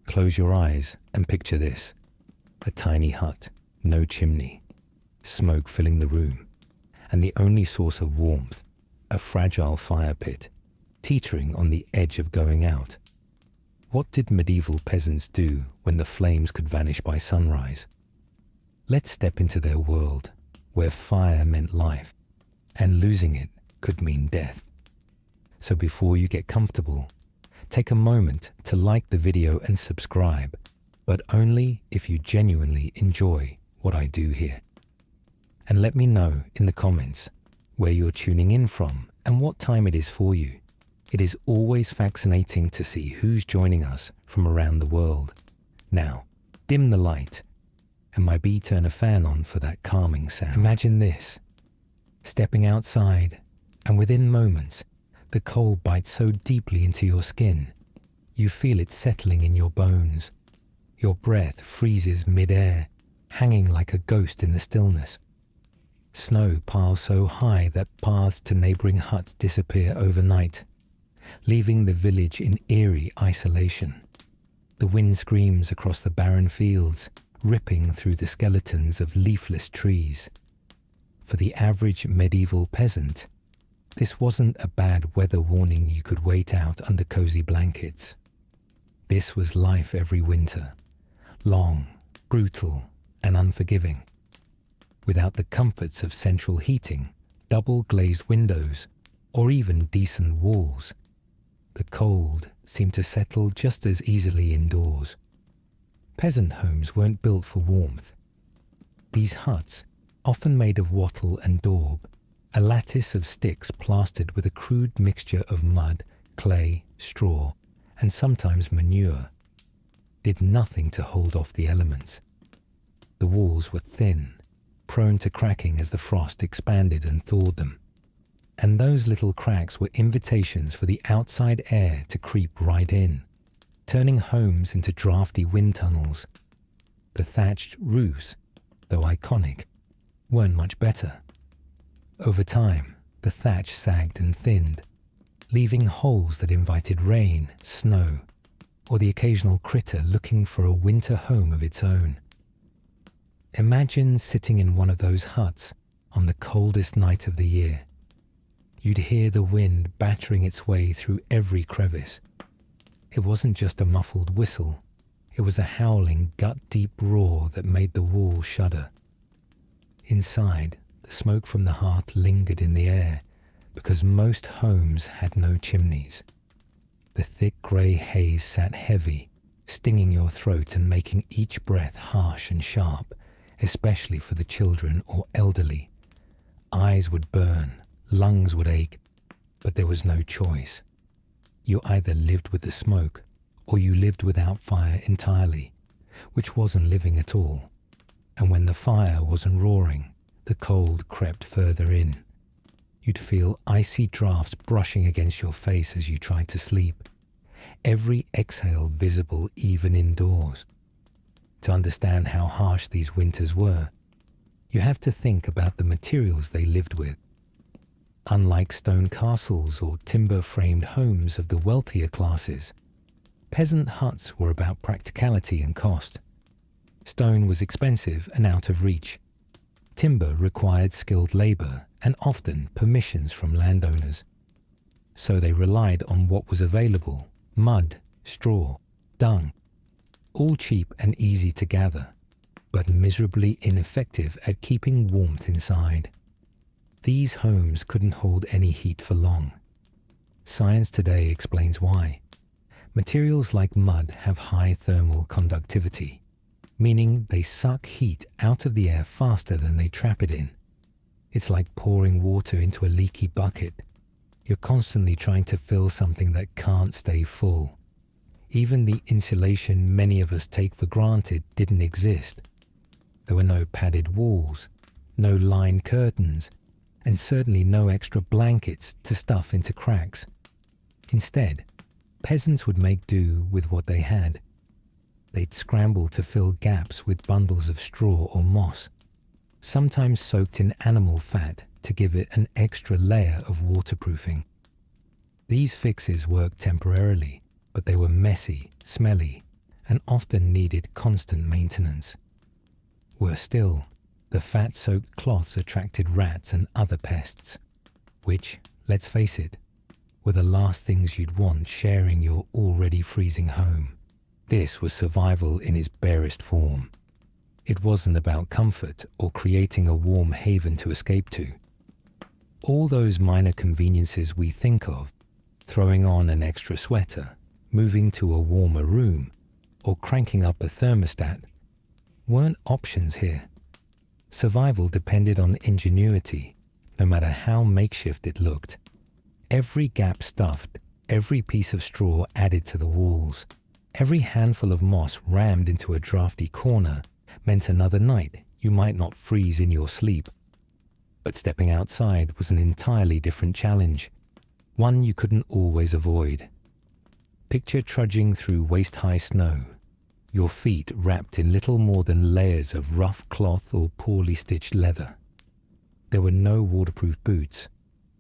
Close your eyes and picture this. A tiny hut, no chimney, smoke filling the room, and the only source of warmth, a fragile fire pit, teetering on the edge of going out. What did medieval peasants do when the flames could vanish by sunrise? Let's step into their world, where fire meant life, and losing it could mean death. So before you get comfortable, take a moment to like the video and subscribe, but only if you genuinely enjoy what I do here. And let me know in the comments where you're tuning in from and what time it is for you. It is always fascinating to see who's joining us from around the world. Now, dim the light, and my bee turn a fan on for that calming sound. Imagine this, stepping outside, and within moments, the cold bites so deeply into your skin, you feel it settling in your bones. Your breath freezes mid-air, hanging like a ghost in the stillness. Snow piles so high that paths to neighboring huts disappear overnight, leaving the village in eerie isolation. The wind screams across the barren fields, ripping through the skeletons of leafless trees. For the average medieval peasant, this wasn't a bad weather warning you could wait out under cozy blankets. This was life every winter, long, brutal, and unforgiving. Without the comforts of central heating, double-glazed windows, or even decent walls, the cold seemed to settle just as easily indoors. Peasant homes weren't built for warmth. These huts, often made of wattle and daub, a lattice of sticks plastered with a crude mixture of mud, clay, straw, and sometimes manure, did nothing to hold off the elements. The walls were thin, prone to cracking as the frost expanded and thawed them. And those little cracks were invitations for the outside air to creep right in, turning homes into drafty wind tunnels. The thatched roofs, though iconic, weren't much better. Over time, the thatch sagged and thinned, leaving holes that invited rain, snow, or the occasional critter looking for a winter home of its own. Imagine sitting in one of those huts on the coldest night of the year. You'd hear the wind battering its way through every crevice. It wasn't just a muffled whistle, it was a howling, gut-deep roar that made the walls shudder. Inside, the smoke from the hearth lingered in the air because most homes had no chimneys. The thick grey haze sat heavy, stinging your throat and making each breath harsh and sharp, especially for the children or elderly. Eyes would burn, lungs would ache, but there was no choice. You either lived with the smoke, or you lived without fire entirely, which wasn't living at all. And when the fire wasn't roaring, the cold crept further in. You'd feel icy drafts brushing against your face as you tried to sleep, every exhale visible even indoors. To understand how harsh these winters were, you have to think about the materials they lived with. Unlike stone castles or timber-framed homes of the wealthier classes, peasant huts were about practicality and cost. Stone was expensive and out of reach. Timber required skilled labor and often permissions from landowners. So they relied on what was available: mud, straw, dung, all cheap and easy to gather, but miserably ineffective at keeping warmth inside. These homes couldn't hold any heat for long. Science today explains why. Materials like mud have high thermal conductivity, meaning they suck heat out of the air faster than they trap it in. It's like pouring water into a leaky bucket. You're constantly trying to fill something that can't stay full. Even the insulation many of us take for granted didn't exist. There were no padded walls, no lined curtains, and certainly no extra blankets to stuff into cracks. Instead, peasants would make do with what they had. They'd scramble to fill gaps with bundles of straw or moss, sometimes soaked in animal fat to give it an extra layer of waterproofing. These fixes worked temporarily, but they were messy, smelly, and often needed constant maintenance. Worse still, the fat-soaked cloths attracted rats and other pests, which, let's face it, were the last things you'd want sharing your already freezing home. This was survival in its barest form. It wasn't about comfort or creating a warm haven to escape to. All those minor conveniences we think of, throwing on an extra sweater, moving to a warmer room, or cranking up a thermostat, weren't options here. Survival depended on ingenuity, no matter how makeshift it looked. Every gap stuffed, every piece of straw added to the walls, every handful of moss rammed into a drafty corner meant another night you might not freeze in your sleep. But stepping outside was an entirely different challenge, one you couldn't always avoid. Picture trudging through waist-high snow, your feet wrapped in little more than layers of rough cloth or poorly stitched leather. There were no waterproof boots.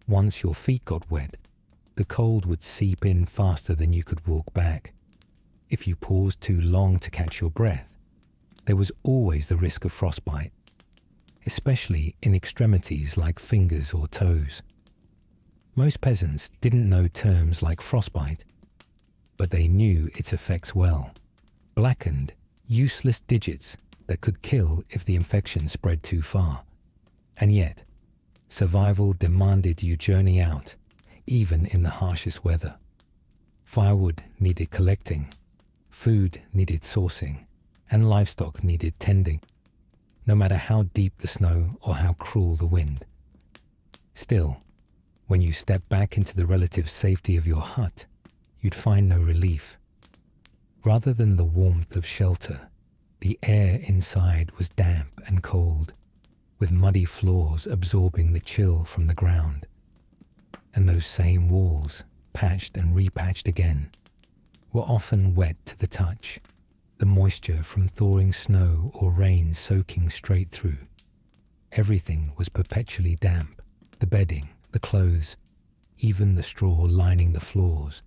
Once your feet got wet, the cold would seep in faster than you could walk back. If you paused too long to catch your breath, there was always the risk of frostbite, especially in extremities like fingers or toes. Most peasants didn't know terms like frostbite, but they knew its effects well. Blackened, useless digits that could kill if the infection spread too far. And yet, survival demanded you journey out, even in the harshest weather. Firewood needed collecting, food needed sourcing, and livestock needed tending, no matter how deep the snow or how cruel the wind. Still, when you stepped back into the relative safety of your hut, you'd find no relief. Rather than the warmth of shelter, the air inside was damp and cold, with muddy floors absorbing the chill from the ground. And those same walls, patched and repatched again, were often wet to the touch, the moisture from thawing snow or rain soaking straight through. Everything was perpetually damp, the bedding, the clothes, even the straw lining the floors.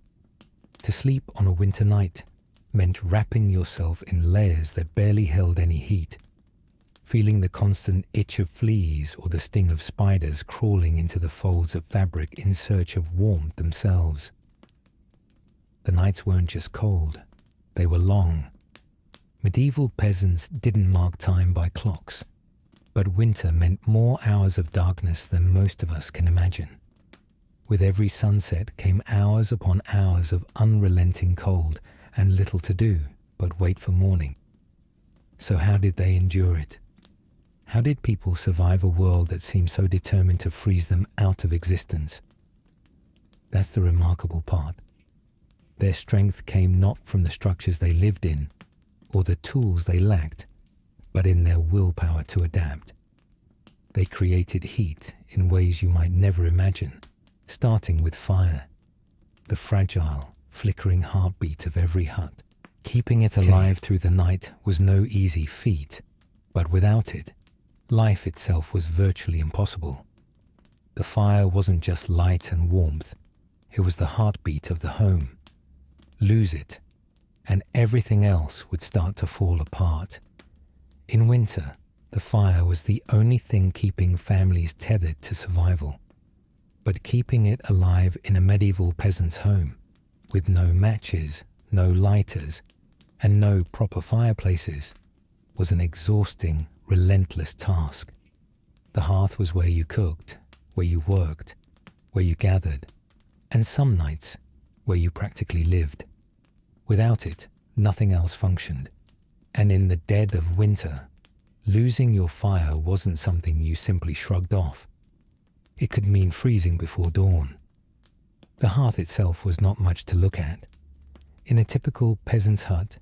To sleep on a winter night meant wrapping yourself in layers that barely held any heat, feeling the constant itch of fleas or the sting of spiders crawling into the folds of fabric in search of warmth themselves. The nights weren't just cold, they were long. Medieval peasants didn't mark time by clocks, but winter meant more hours of darkness than most of us can imagine. With every sunset came hours upon hours of unrelenting cold and little to do but wait for morning. So how did they endure it? How did people survive a world that seemed so determined to freeze them out of existence? That's the remarkable part. Their strength came not from the structures they lived in or the tools they lacked, but in their willpower to adapt. They created heat in ways you might never imagine, starting with fire, the fragile, flickering heartbeat of every hut. Keeping it alive through the night was no easy feat, but without it, life itself was virtually impossible. The fire wasn't just light and warmth, it was the heartbeat of the home. Lose it, and everything else would start to fall apart. In winter, the fire was the only thing keeping families tethered to survival. But keeping it alive in a medieval peasant's home, with no matches, no lighters, and no proper fireplaces, was an exhausting, relentless task. The hearth was where you cooked, where you worked, where you gathered, and some nights, where you practically lived. Without it, nothing else functioned. And in the dead of winter, losing your fire wasn't something you simply shrugged off. It could mean freezing before dawn. The hearth itself was not much to look at. In a typical peasant's hut,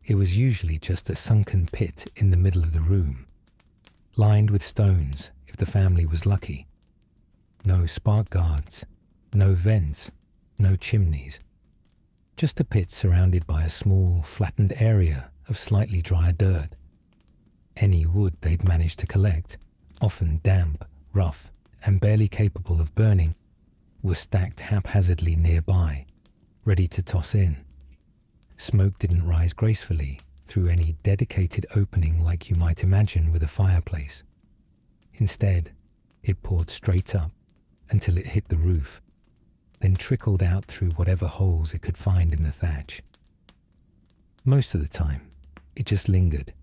it was usually just a sunken pit in the middle of the room, lined with stones if the family was lucky. No spark guards, no vents, no chimneys. Just a pit surrounded by a small, flattened area of slightly drier dirt. Any wood they'd managed to collect, often damp, rough, and barely capable of burning, was stacked haphazardly nearby, ready to toss in. Smoke didn't rise gracefully through any dedicated opening like you might imagine with a fireplace. Instead, it poured straight up until it hit the roof, then trickled out through whatever holes it could find in the thatch. Most of the time, it just lingered,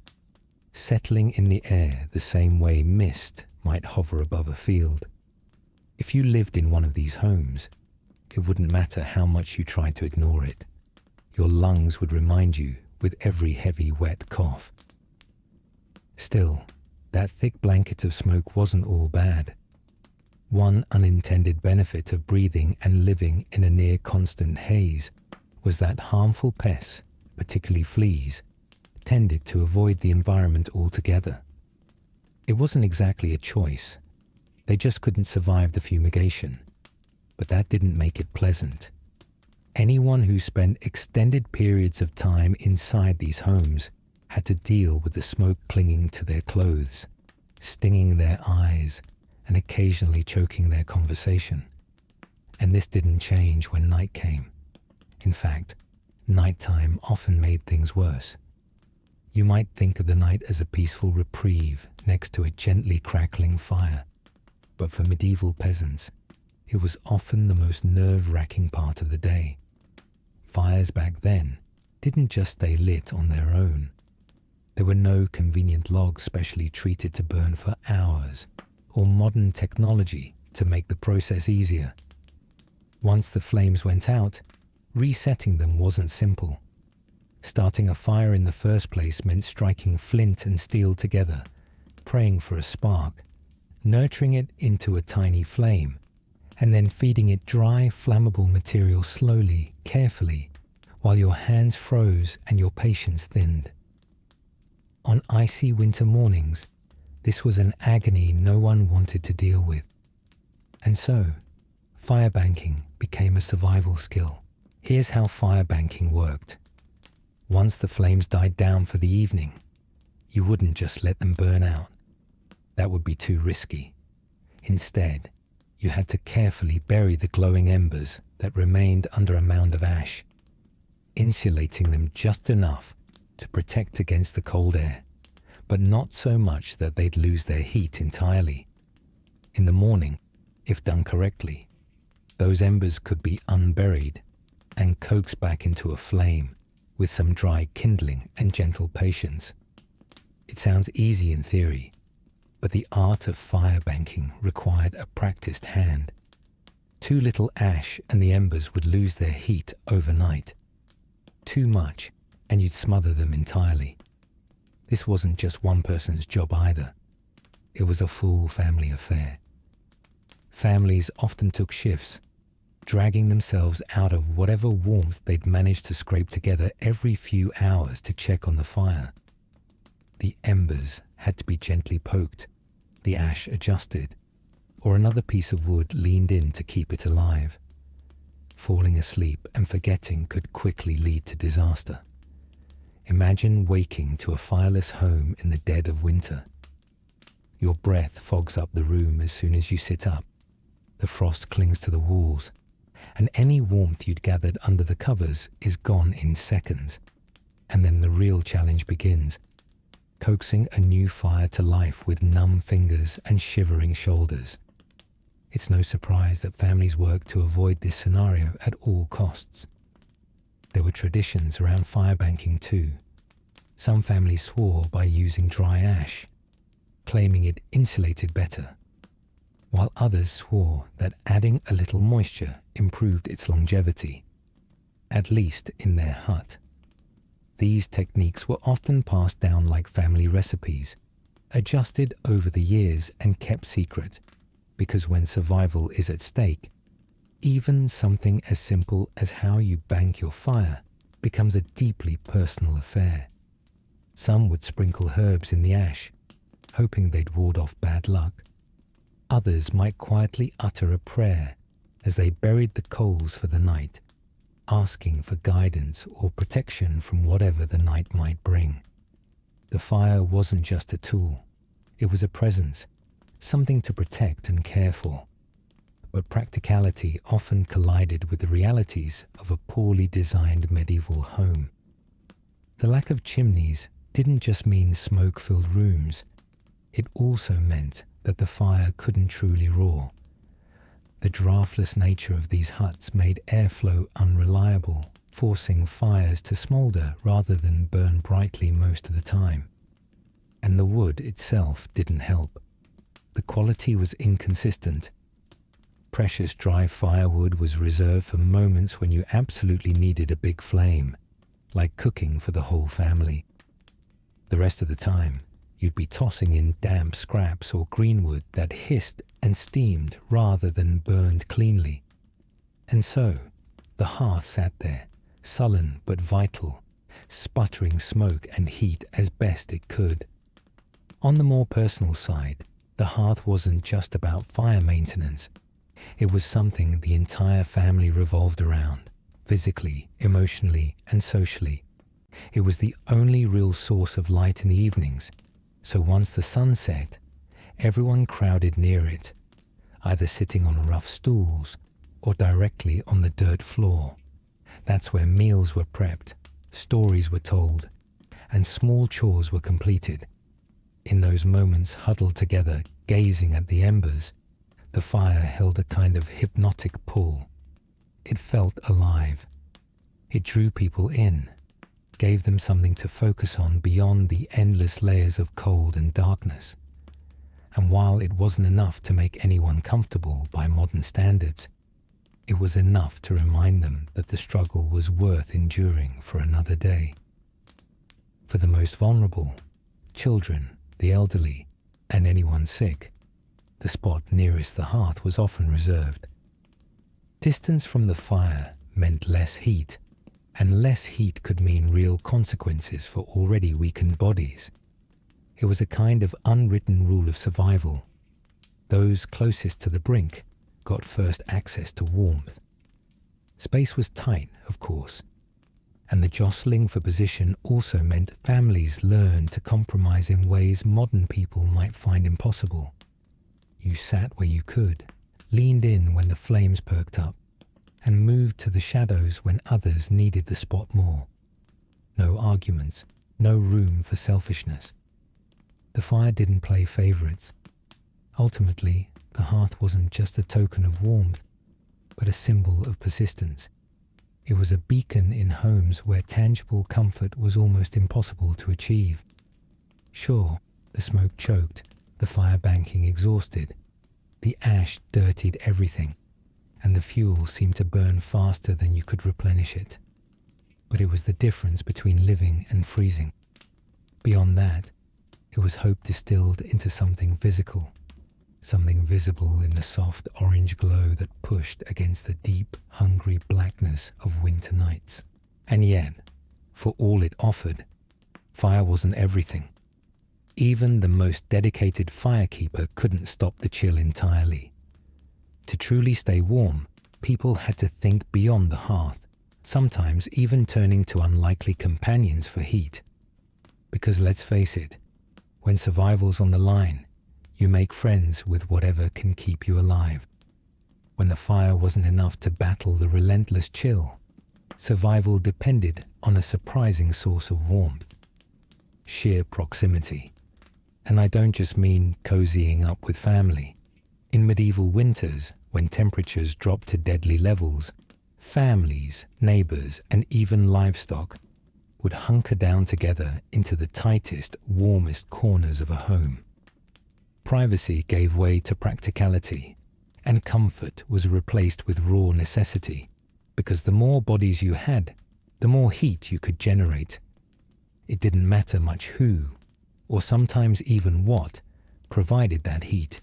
settling in the air the same way mist might hover above a field. If you lived in one of these homes, it wouldn't matter how much you tried to ignore it. Your lungs would remind you with every heavy, wet cough. Still, that thick blanket of smoke wasn't all bad. One unintended benefit of breathing and living in a near-constant haze was that harmful pests, particularly fleas, tended to avoid the environment altogether. It wasn't exactly a choice. They just couldn't survive the fumigation. But that didn't make it pleasant. Anyone who spent extended periods of time inside these homes had to deal with the smoke clinging to their clothes, stinging their eyes, and occasionally choking their conversation. And this didn't change when night came. In fact, nighttime often made things worse. You might think of the night as a peaceful reprieve next to a gently crackling fire, but for medieval peasants, it was often the most nerve-wracking part of the day. Fires back then didn't just stay lit on their own. There were no convenient logs specially treated to burn for hours, or modern technology to make the process easier. Once the flames went out, resetting them wasn't simple. Starting a fire in the first place meant striking flint and steel together, praying for a spark, nurturing it into a tiny flame, and then feeding it dry, flammable material slowly, carefully, while your hands froze and your patience thinned. On icy winter mornings, this was an agony no one wanted to deal with. And so, firebanking became a survival skill. Here's how firebanking worked. Once the flames died down for the evening, you wouldn't just let them burn out. That would be too risky. Instead, you had to carefully bury the glowing embers that remained under a mound of ash, insulating them just enough to protect against the cold air, but not so much that they'd lose their heat entirely. In the morning, if done correctly, those embers could be unburied and coaxed back into a flame with some dry kindling and gentle patience. It sounds easy in theory, but the art of firebanking required a practiced hand. Too little ash and the embers would lose their heat overnight. Too much, and you'd smother them entirely. This wasn't just one person's job either. It was a full family affair. Families often took shifts, dragging themselves out of whatever warmth they'd managed to scrape together every few hours to check on the fire. The embers had to be gently poked, the ash adjusted, or another piece of wood leaned in to keep it alive. Falling asleep and forgetting could quickly lead to disaster. Imagine waking to a fireless home in the dead of winter. Your breath fogs up the room as soon as you sit up. The frost clings to the walls, and any warmth you'd gathered under the covers is gone in seconds. And then the real challenge begins, coaxing a new fire to life with numb fingers and shivering shoulders. It's no surprise that families worked to avoid this scenario at all costs. There were traditions around firebanking too. Some families swore by using dry ash, claiming it insulated better, while others swore that adding a little moisture improved its longevity, at least in their hut. These techniques were often passed down like family recipes, adjusted over the years and kept secret, because when survival is at stake, even something as simple as how you bank your fire becomes a deeply personal affair. Some would sprinkle herbs in the ash, hoping they'd ward off bad luck. Others might quietly utter a prayer as they buried the coals for the night, asking for guidance or protection from whatever the night might bring. The fire wasn't just a tool, it was a presence, something to protect and care for. But practicality often collided with the realities of a poorly designed medieval home. The lack of chimneys didn't just mean smoke-filled rooms. It also meant that the fire couldn't truly roar. The draftless nature of these huts made airflow unreliable, forcing fires to smoulder rather than burn brightly most of the time. And the wood itself didn't help. The quality was inconsistent. Precious dry firewood was reserved for moments when you absolutely needed a big flame, like cooking for the whole family. The rest of the time, you'd be tossing in damp scraps or greenwood that hissed and steamed rather than burned cleanly. And so, the hearth sat there, sullen but vital, sputtering smoke and heat as best it could. On the more personal side, the hearth wasn't just about fire maintenance. It was something the entire family revolved around, physically, emotionally, and socially. It was the only real source of light in the evenings, so once the sun set, everyone crowded near it, either sitting on rough stools or directly on the dirt floor. That's where meals were prepped, stories were told, and small chores were completed. In those moments huddled together, gazing at the embers, the fire held a kind of hypnotic pull. It felt alive. It drew people in, gave them something to focus on beyond the endless layers of cold and darkness. And while it wasn't enough to make anyone comfortable by modern standards, it was enough to remind them that the struggle was worth enduring for another day. For the most vulnerable, children, the elderly, and anyone sick, the spot nearest the hearth was often reserved. Distance from the fire meant less heat, and less heat could mean real consequences for already weakened bodies. It was a kind of unwritten rule of survival. Those closest to the brink got first access to warmth. Space was tight, of course, and the jostling for position also meant families learned to compromise in ways modern people might find impossible. You sat where you could, leaned in when the flames perked up, and moved to the shadows when others needed the spot more. No arguments, no room for selfishness. The fire didn't play favorites. Ultimately, the hearth wasn't just a token of warmth, but a symbol of persistence. It was a beacon in homes where tangible comfort was almost impossible to achieve. Sure, the smoke choked, the fire banking exhausted, the ash dirtied everything, and the fuel seemed to burn faster than you could replenish it. But it was the difference between living and freezing. Beyond that, it was hope distilled into something physical, something visible in the soft orange glow that pushed against the deep, hungry blackness of winter nights. And yet, for all it offered, fire wasn't everything. Even the most dedicated firekeeper couldn't stop the chill entirely. To truly stay warm, people had to think beyond the hearth, sometimes even turning to unlikely companions for heat. Because let's face it, when survival's on the line, you make friends with whatever can keep you alive. When the fire wasn't enough to battle the relentless chill, survival depended on a surprising source of warmth. Sheer proximity. And I don't just mean cozying up with family. In medieval winters, when temperatures dropped to deadly levels, families, neighbors, and even livestock would hunker down together into the tightest, warmest corners of a home. Privacy gave way to practicality, and comfort was replaced with raw necessity, because the more bodies you had, the more heat you could generate. It didn't matter much who, or sometimes even what, provided that heat.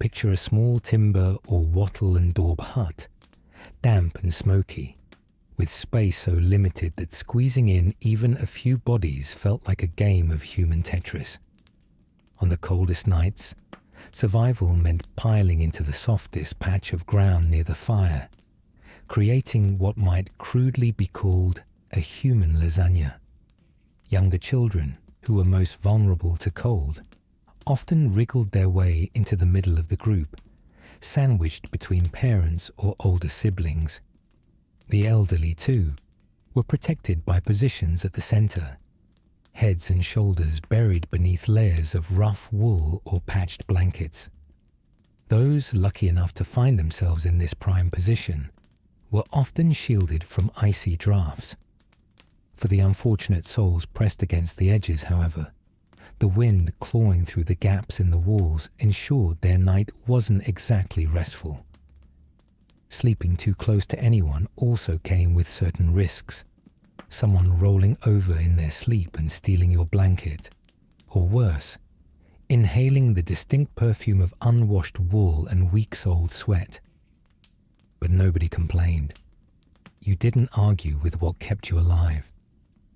Picture a small timber or wattle and daub hut, damp and smoky, with space so limited that squeezing in even a few bodies felt like a game of human Tetris. On the coldest nights, survival meant piling into the softest patch of ground near the fire, creating what might crudely be called a human lasagna. Younger children, who were most vulnerable to cold, often wriggled their way into the middle of the group, sandwiched between parents or older siblings. The elderly, too, were protected by positions at the center, heads and shoulders buried beneath layers of rough wool or patched blankets. Those lucky enough to find themselves in this prime position were often shielded from icy drafts. For the unfortunate souls pressed against the edges, however, the wind clawing through the gaps in the walls ensured their night wasn't exactly restful. Sleeping too close to anyone also came with certain risks. Someone rolling over in their sleep and stealing your blanket, or worse, inhaling the distinct perfume of unwashed wool and weeks-old sweat. But nobody complained. You didn't argue with what kept you alive.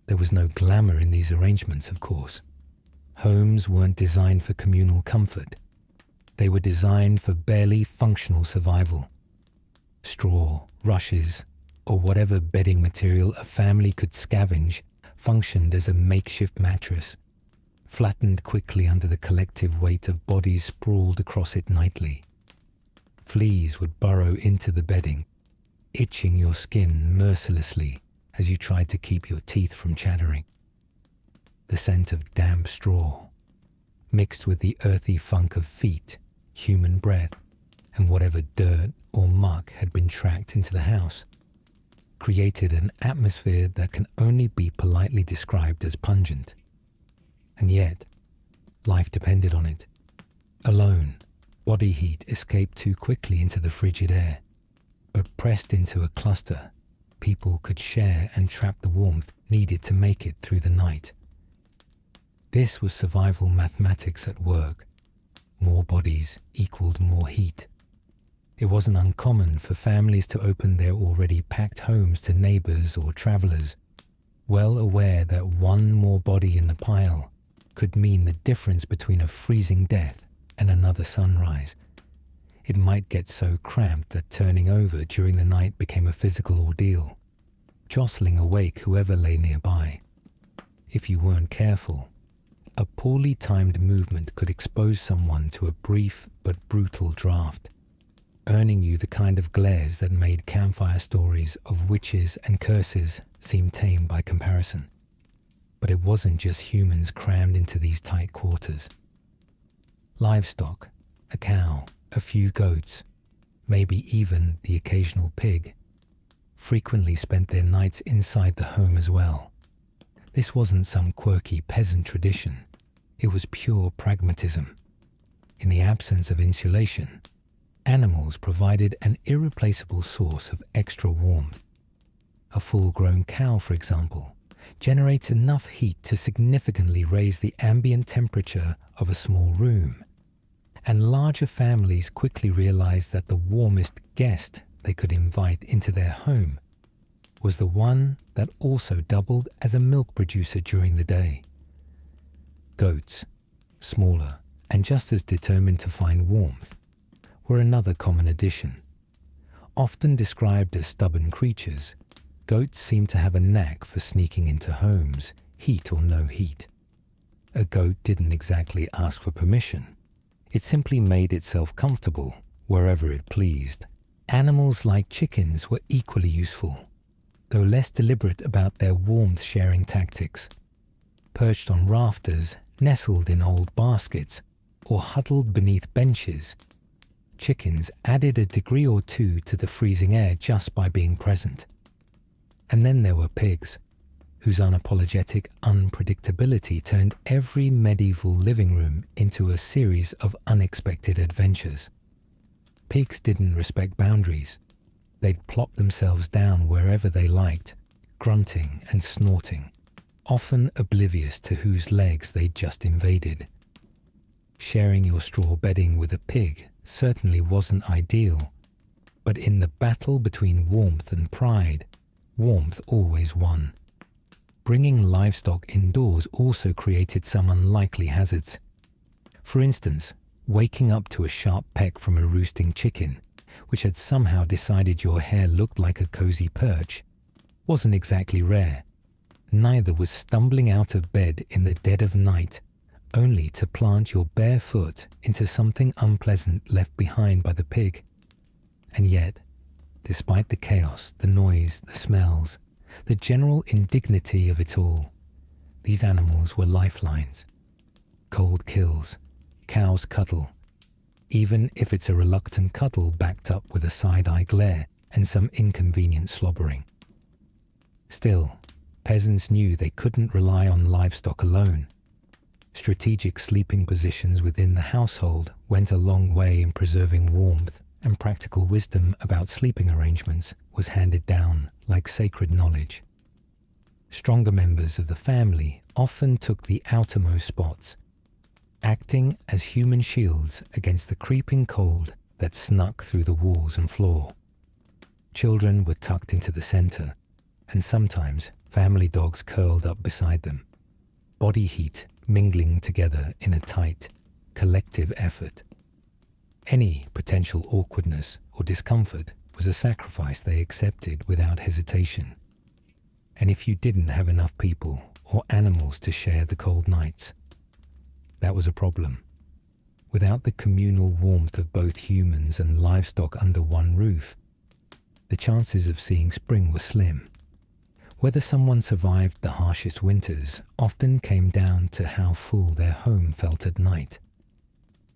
There was no glamour in these arrangements, of course. Homes weren't designed for communal comfort. They were designed for barely functional survival. Straw, rushes, or whatever bedding material a family could scavenge functioned as a makeshift mattress, flattened quickly under the collective weight of bodies sprawled across it nightly. Fleas would burrow into the bedding, itching your skin mercilessly as you tried to keep your teeth from chattering. The scent of damp straw, mixed with the earthy funk of feet, human breath, and whatever dirt or muck had been tracked into the house, created an atmosphere that can only be politely described as pungent. And yet, life depended on it. Alone, body heat escaped too quickly into the frigid air, but pressed into a cluster, people could share and trap the warmth needed to make it through the night. This was survival mathematics at work. More bodies equaled more heat. It wasn't uncommon for families to open their already packed homes to neighbors or travelers, well aware that one more body in the pile could mean the difference between a freezing death and another sunrise. It might get so cramped that turning over during the night became a physical ordeal, jostling awake whoever lay nearby. If you weren't careful, a poorly timed movement could expose someone to a brief but brutal draft, earning you the kind of glares that made campfire stories of witches and curses seem tame by comparison. But it wasn't just humans crammed into these tight quarters. Livestock, a cow, a few goats, maybe even the occasional pig, frequently spent their nights inside the home as well. This wasn't some quirky peasant tradition. It was pure pragmatism. In the absence of insulation, animals provided an irreplaceable source of extra warmth. A full-grown cow, for example, generates enough heat to significantly raise the ambient temperature of a small room, and larger families quickly realized that the warmest guest they could invite into their home was the one that also doubled as a milk producer during the day. Goats, smaller and just as determined to find warmth, were another common addition. Often described as stubborn creatures, goats seem to have a knack for sneaking into homes, heat or no heat. A goat didn't exactly ask for permission. It simply made itself comfortable wherever it pleased. Animals like chickens were equally useful, though less deliberate about their warmth-sharing tactics. Perched on rafters, nestled in old baskets, or huddled beneath benches, chickens added a degree or two to the freezing air just by being present. And then there were pigs, whose unapologetic unpredictability turned every medieval living room into a series of unexpected adventures. Pigs didn't respect boundaries. They'd plop themselves down wherever they liked, grunting and snorting, often oblivious to whose legs they'd just invaded. Sharing your straw bedding with a pig certainly wasn't ideal, but in the battle between warmth and pride, warmth always won. Bringing livestock indoors also created some unlikely hazards. For instance, waking up to a sharp peck from a roosting chicken, which had somehow decided your hair looked like a cozy perch, wasn't exactly rare. Neither was stumbling out of bed in the dead of night, only to plant your bare foot into something unpleasant left behind by the pig. And yet, despite the chaos, the noise, the smells, The general indignity of it all. These animals were lifelines. Cold kills. Cows cuddle. Even if it's a reluctant cuddle backed up with a side-eye glare and some inconvenient slobbering. Still, peasants knew they couldn't rely on livestock alone. Strategic sleeping positions within the household went a long way in preserving warmth, and practical wisdom about sleeping arrangements was handed down like sacred knowledge. Stronger members of the family often took the outermost spots, acting as human shields against the creeping cold that snuck through the walls and floor. Children were tucked into the center, and sometimes family dogs curled up beside them, body heat mingling together in a tight, collective effort. Any potential awkwardness or discomfort was a sacrifice they accepted without hesitation. And if you didn't have enough people or animals to share the cold nights, that was a problem. Without the communal warmth of both humans and livestock under one roof, the chances of seeing spring were slim. Whether someone survived the harshest winters often came down to how full their home felt at night.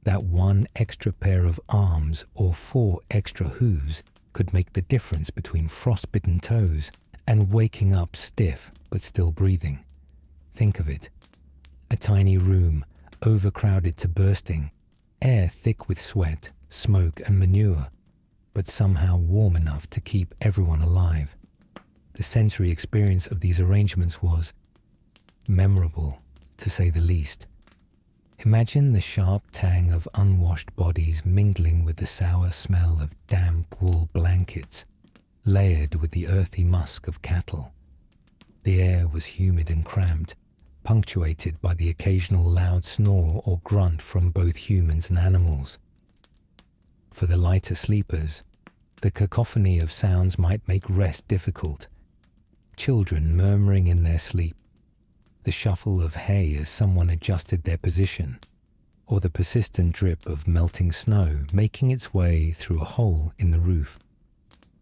That one extra pair of arms or 4 extra hooves could make the difference between frostbitten toes and waking up stiff but still breathing. Think of it. A tiny room, overcrowded to bursting, air thick with sweat, smoke and manure, but somehow warm enough to keep everyone alive. The sensory experience of these arrangements was memorable, to say the least. Imagine the sharp tang of unwashed bodies mingling with the sour smell of damp wool blankets, layered with the earthy musk of cattle. The air was humid and cramped, punctuated by the occasional loud snore or grunt from both humans and animals. For the lighter sleepers, the cacophony of sounds might make rest difficult. Children murmuring in their sleep, the shuffle of hay as someone adjusted their position, or the persistent drip of melting snow making its way through a hole in the roof.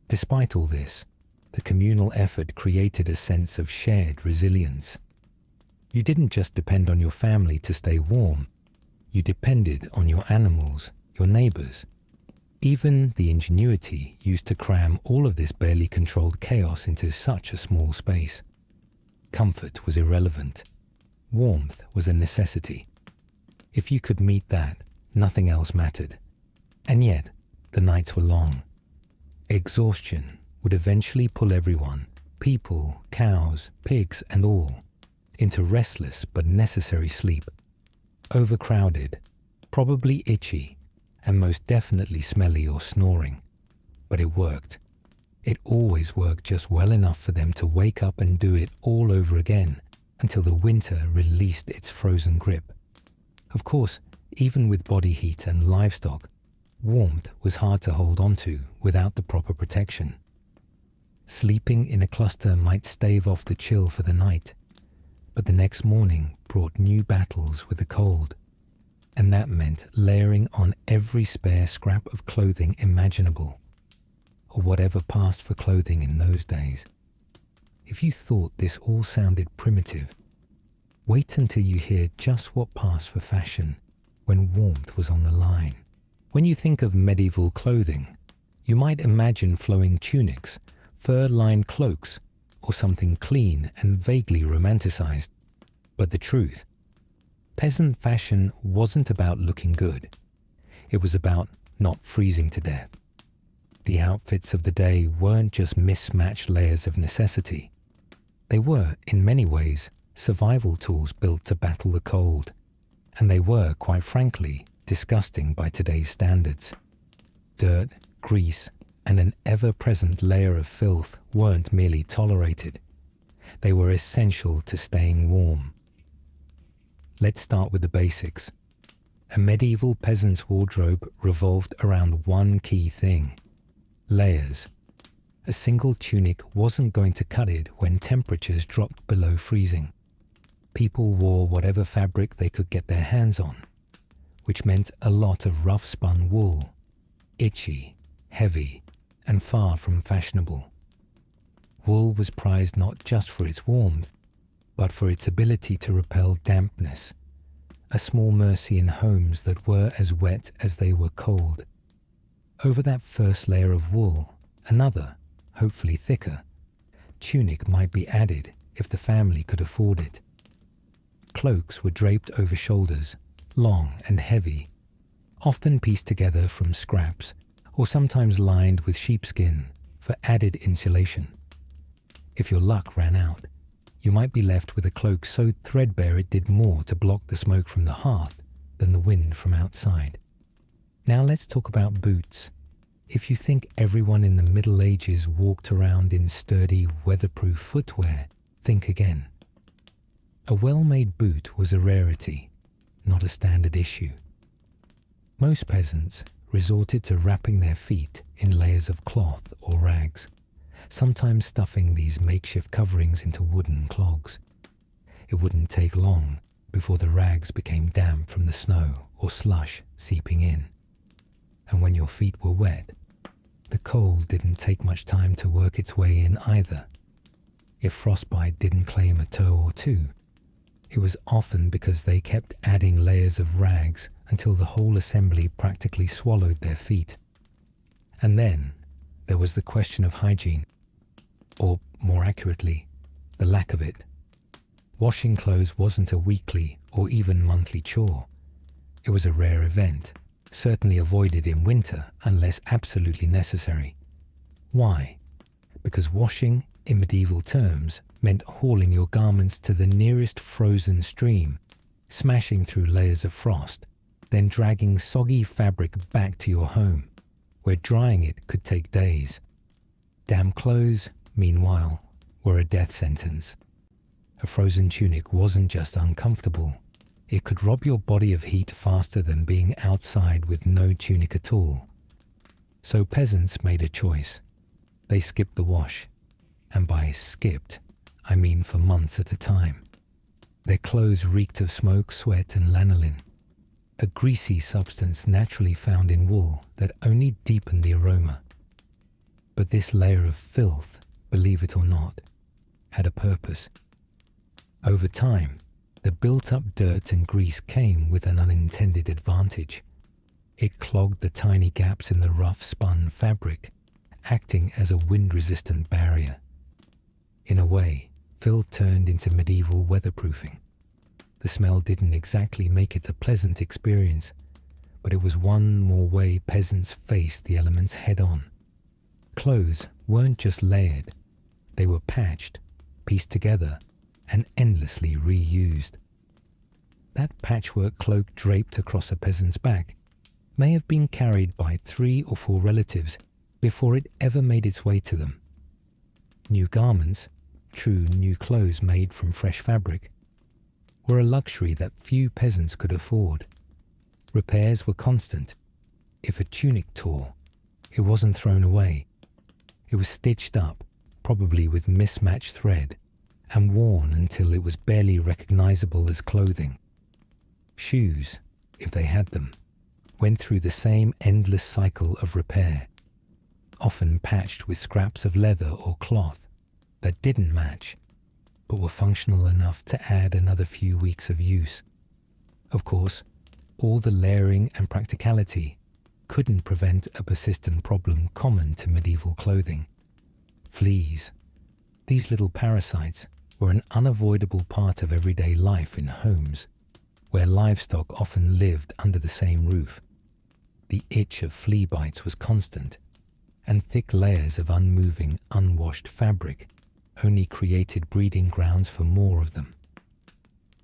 Despite all this, the communal effort created a sense of shared resilience. You didn't just depend on your family to stay warm, you depended on your animals, your neighbors. Even the ingenuity used to cram all of this barely controlled chaos into such a small space. Comfort was irrelevant. Warmth was a necessity. If you could meet that, nothing else mattered. And yet, the nights were long. Exhaustion would eventually pull everyone, people, cows, pigs, and all, into restless but necessary sleep. Overcrowded, probably itchy, and most definitely smelly or snoring. But it worked. It always worked just well enough for them to wake up and do it all over again until the winter released its frozen grip. Of course, even with body heat and livestock, warmth was hard to hold on to without the proper protection. Sleeping in a cluster might stave off the chill for the night, but the next morning brought new battles with the cold. And that meant layering on every spare scrap of clothing imaginable, or whatever passed for clothing in those days. If you thought this all sounded primitive, wait until you hear just what passed for fashion when warmth was on the line. When you think of medieval clothing, you might imagine flowing tunics, fur-lined cloaks, or something clean and vaguely romanticized. But the truth, peasant fashion wasn't about looking good. It was about not freezing to death. The outfits of the day weren't just mismatched layers of necessity. They were, in many ways, survival tools built to battle the cold. And they were, quite frankly, disgusting by today's standards. Dirt, grease, and an ever-present layer of filth weren't merely tolerated. They were essential to staying warm. Let's start with the basics. A medieval peasant's wardrobe revolved around one key thing: layers. A single tunic wasn't going to cut it when temperatures dropped below freezing. People wore whatever fabric they could get their hands on, which meant a lot of rough-spun wool, itchy, heavy, and far from fashionable. Wool was prized not just for its warmth, but for its ability to repel dampness, a small mercy in homes that were as wet as they were cold. Over that first layer of wool, another, hopefully thicker, tunic might be added if the family could afford it. Cloaks were draped over shoulders, long and heavy, often pieced together from scraps or sometimes lined with sheepskin for added insulation. If your luck ran out, you might be left with a cloak so threadbare it did more to block the smoke from the hearth than the wind from outside. Now let's talk about boots. If you think everyone in the Middle Ages walked around in sturdy, weatherproof footwear, think again. A well-made boot was a rarity, not a standard issue. Most peasants resorted to wrapping their feet in layers of cloth or rags, sometimes stuffing these makeshift coverings into wooden clogs. It wouldn't take long before the rags became damp from the snow or slush seeping in. And when your feet were wet, the cold didn't take much time to work its way in either. If frostbite didn't claim a toe or two, it was often because they kept adding layers of rags until the whole assembly practically swallowed their feet. And then there was the question of hygiene, or more accurately, the lack of it. Washing clothes wasn't a weekly or even monthly chore. It was a rare event, certainly avoided in winter unless absolutely necessary. Why? Because washing, in medieval terms, meant hauling your garments to the nearest frozen stream, smashing through layers of frost, then dragging soggy fabric back to your home, where drying it could take days. Damp clothes, meanwhile, were a death sentence. A frozen tunic wasn't just uncomfortable, it could rob your body of heat faster than being outside with no tunic at all. So peasants made a choice. They skipped the wash, and by skipped, I mean for months at a time. Their clothes reeked of smoke, sweat, and lanolin, a greasy substance naturally found in wool that only deepened the aroma. But this layer of filth, believe it or not, had a purpose. Over time, the built-up dirt and grease came with an unintended advantage. It clogged the tiny gaps in the rough-spun fabric, acting as a wind-resistant barrier. In a way, filth turned into medieval weatherproofing. The smell didn't exactly make it a pleasant experience, but it was one more way peasants faced the elements head-on. Clothes weren't just layered, they were patched, pieced together, and endlessly reused. That patchwork cloak draped across a peasant's back may have been carried by 3 or 4 relatives before it ever made its way to them. New garments, true new clothes made from fresh fabric, were a luxury that few peasants could afford. Repairs were constant. If a tunic tore, it wasn't thrown away. It was stitched up, probably with mismatched thread, and worn until it was barely recognizable as clothing. Shoes, if they had them, went through the same endless cycle of repair, often patched with scraps of leather or cloth that didn't match, but were functional enough to add another few weeks of use. Of course, all the layering and practicality couldn't prevent a persistent problem common to medieval clothing: fleas. These little parasites were an unavoidable part of everyday life in homes, where livestock often lived under the same roof. The itch of flea bites was constant, and thick layers of unmoving, unwashed fabric only created breeding grounds for more of them.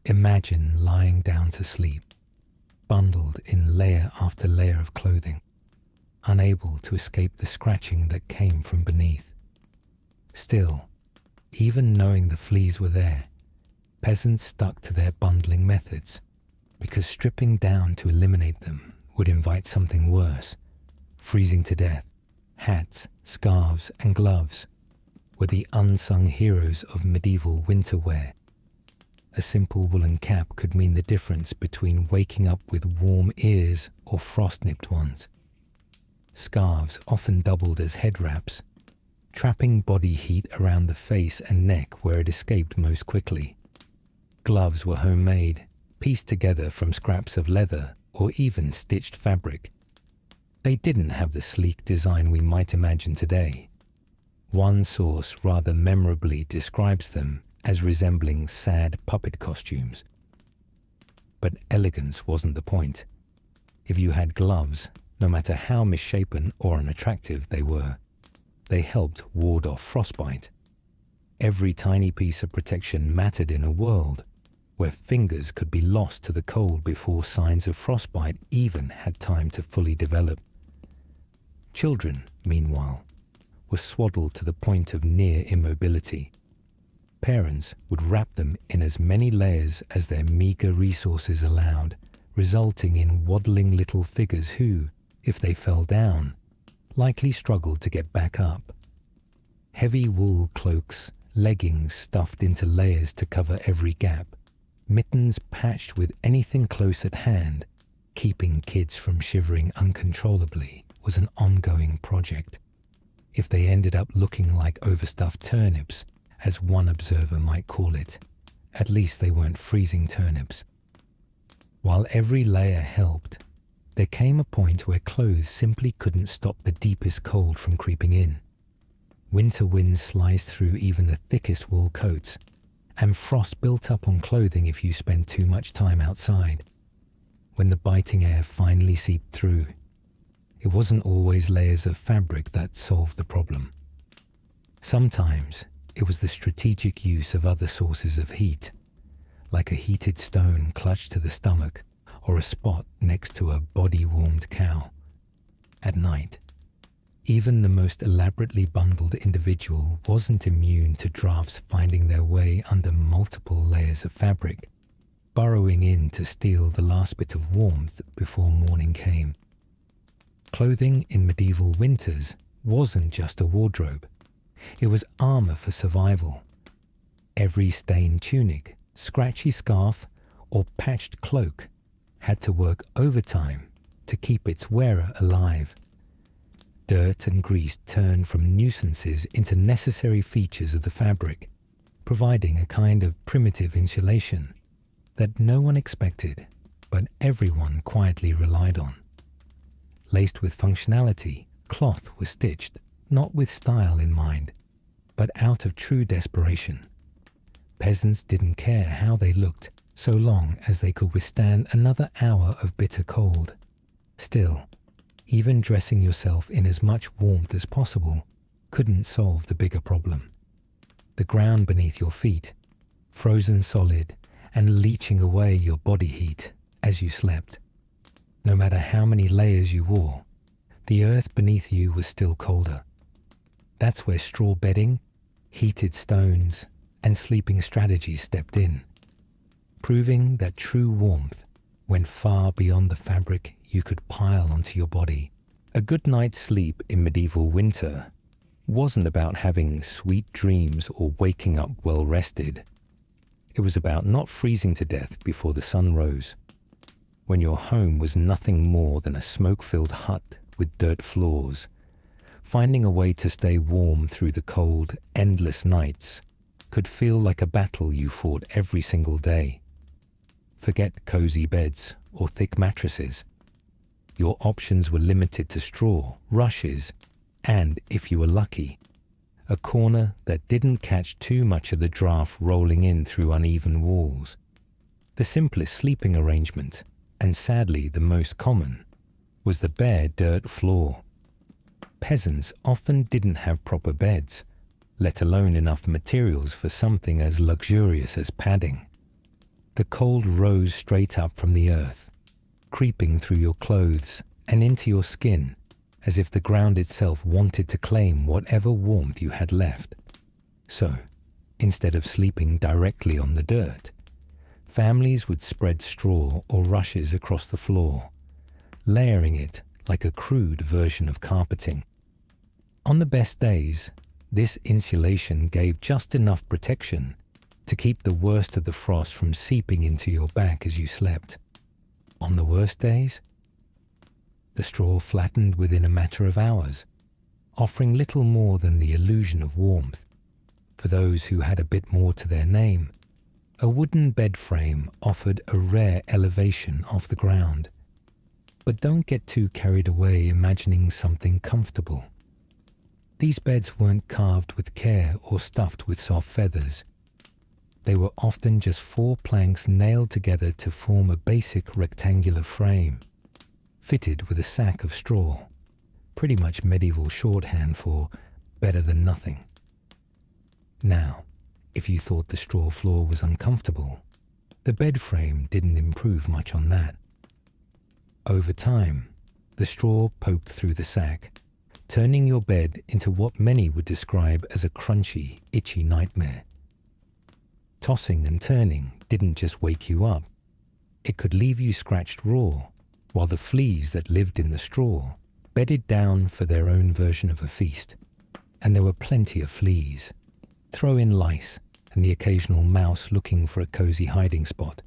Imagine lying down to sleep, bundled in layer after layer of clothing, unable to escape the scratching that came from beneath. Still, even knowing the fleas were there, peasants stuck to their bundling methods, because stripping down to eliminate them would invite something worse: freezing to death. Hats, scarves, and gloves were the unsung heroes of medieval winter wear. A simple woolen cap could mean the difference between waking up with warm ears or frost-nipped ones. Scarves often doubled as head wraps, trapping body heat around the face and neck where it escaped most quickly. Gloves were homemade, pieced together from scraps of leather or even stitched fabric. They didn't have the sleek design we might imagine today. One source rather memorably describes them as resembling sad puppet costumes. But elegance wasn't the point. If you had gloves, no matter how misshapen or unattractive they were, they helped ward off frostbite. Every tiny piece of protection mattered in a world where fingers could be lost to the cold before signs of frostbite even had time to fully develop. Children, meanwhile, were swaddled to the point of near immobility. Parents would wrap them in as many layers as their meager resources allowed, resulting in waddling little figures who, if they fell down, likely struggled to get back up. Heavy wool cloaks, leggings stuffed into layers to cover every gap, mittens patched with anything close at hand, keeping kids from shivering uncontrollably was an ongoing project. If they ended up looking like overstuffed turnips, as one observer might call it, at least they weren't freezing turnips. While every layer helped, there came a point where clothes simply couldn't stop the deepest cold from creeping in. Winter winds sliced through even the thickest wool coats, and frost built up on clothing if you spent too much time outside. When the biting air finally seeped through, it wasn't always layers of fabric that solved the problem. Sometimes it was the strategic use of other sources of heat, like a heated stone clutched to the stomach or a spot next to a body-warmed cow. At night, even the most elaborately bundled individual wasn't immune to drafts finding their way under multiple layers of fabric, burrowing in to steal the last bit of warmth before morning came. Clothing in medieval winters wasn't just a wardrobe. It was armor for survival. Every stained tunic, scratchy scarf, or patched cloak had to work overtime to keep its wearer alive. Dirt and grease turned from nuisances into necessary features of the fabric, providing a kind of primitive insulation that no one expected, but everyone quietly relied on. Laced with functionality, cloth was stitched, not with style in mind, but out of true desperation. Peasants didn't care how they looked, so long as they could withstand another hour of bitter cold. Still, even dressing yourself in as much warmth as possible couldn't solve the bigger problem. The ground beneath your feet, frozen solid and leaching away your body heat as you slept. No matter how many layers you wore, the earth beneath you was still colder. That's where straw bedding, heated stones, and sleeping strategies stepped in, proving that true warmth went far beyond the fabric you could pile onto your body. A good night's sleep in medieval winter wasn't about having sweet dreams or waking up well rested. It was about not freezing to death before the sun rose. When your home was nothing more than a smoke-filled hut with dirt floors, finding a way to stay warm through the cold, endless nights could feel like a battle you fought every single day. Forget cozy beds or thick mattresses. Your options were limited to straw, rushes, and, if you were lucky, a corner that didn't catch too much of the draft rolling in through uneven walls. The simplest sleeping arrangement, and sadly the most common, was the bare dirt floor. Peasants often didn't have proper beds, let alone enough materials for something as luxurious as padding. The cold rose straight up from the earth, creeping through your clothes and into your skin, as if the ground itself wanted to claim whatever warmth you had left. So, instead of sleeping directly on the dirt, families would spread straw or rushes across the floor, layering it like a crude version of carpeting. On the best days, this insulation gave just enough protection to keep the worst of the frost from seeping into your back as you slept. On the worst days, the straw flattened within a matter of hours. offering little more than the illusion of warmth. For those who had a bit more to their name, a wooden bed frame offered a rare elevation off the ground. But don't get too carried away imagining something comfortable. These beds weren't carved with care or stuffed with soft feathers. They were often just 4 planks nailed together to form a basic rectangular frame, fitted with a sack of straw, pretty much medieval shorthand for better than nothing. Now, if you thought the straw floor was uncomfortable, the bed frame didn't improve much on that. Over time, the straw poked through the sack, turning your bed into what many would describe as a crunchy, itchy nightmare. Tossing and turning didn't just wake you up. It could leave you scratched raw, while the fleas that lived in the straw bedded down for their own version of a feast. And there were plenty of fleas. Throw in lice and the occasional mouse looking for a cozy hiding spot,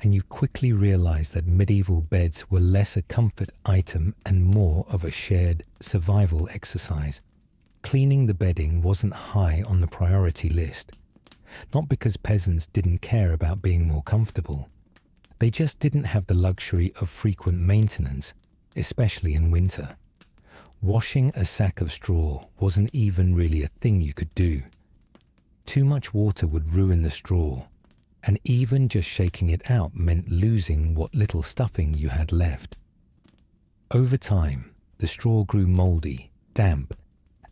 and you quickly realize that medieval beds were less a comfort item and more of a shared survival exercise. Cleaning the bedding wasn't high on the priority list, not because peasants didn't care about being more comfortable. They just didn't have the luxury of frequent maintenance, especially in winter. Washing a sack of straw wasn't even really a thing you could do. Too much water would ruin the straw, and even just shaking it out meant losing what little stuffing you had left. Over time, the straw grew mouldy, damp,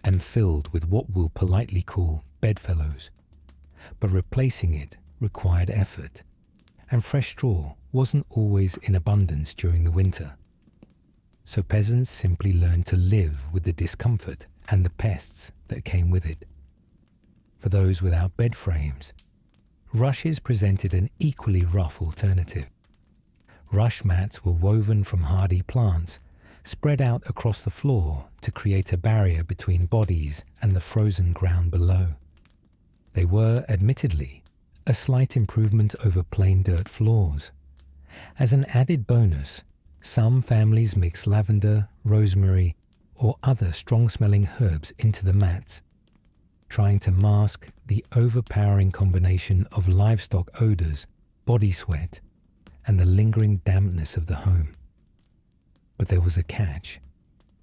and filled with what we'll politely call bedfellows. But replacing it required effort, and fresh straw wasn't always in abundance during the winter. So peasants simply learned to live with the discomfort and the pests that came with it. For those without bed frames, rushes presented an equally rough alternative. Rush mats were woven from hardy plants, spread out across the floor to create a barrier between bodies and the frozen ground below. They were, admittedly, a slight improvement over plain dirt floors. As an added bonus, some families mix lavender, rosemary, or other strong-smelling herbs into the mats, trying to mask the overpowering combination of livestock odors, body sweat, and the lingering dampness of the home. But there was a catch.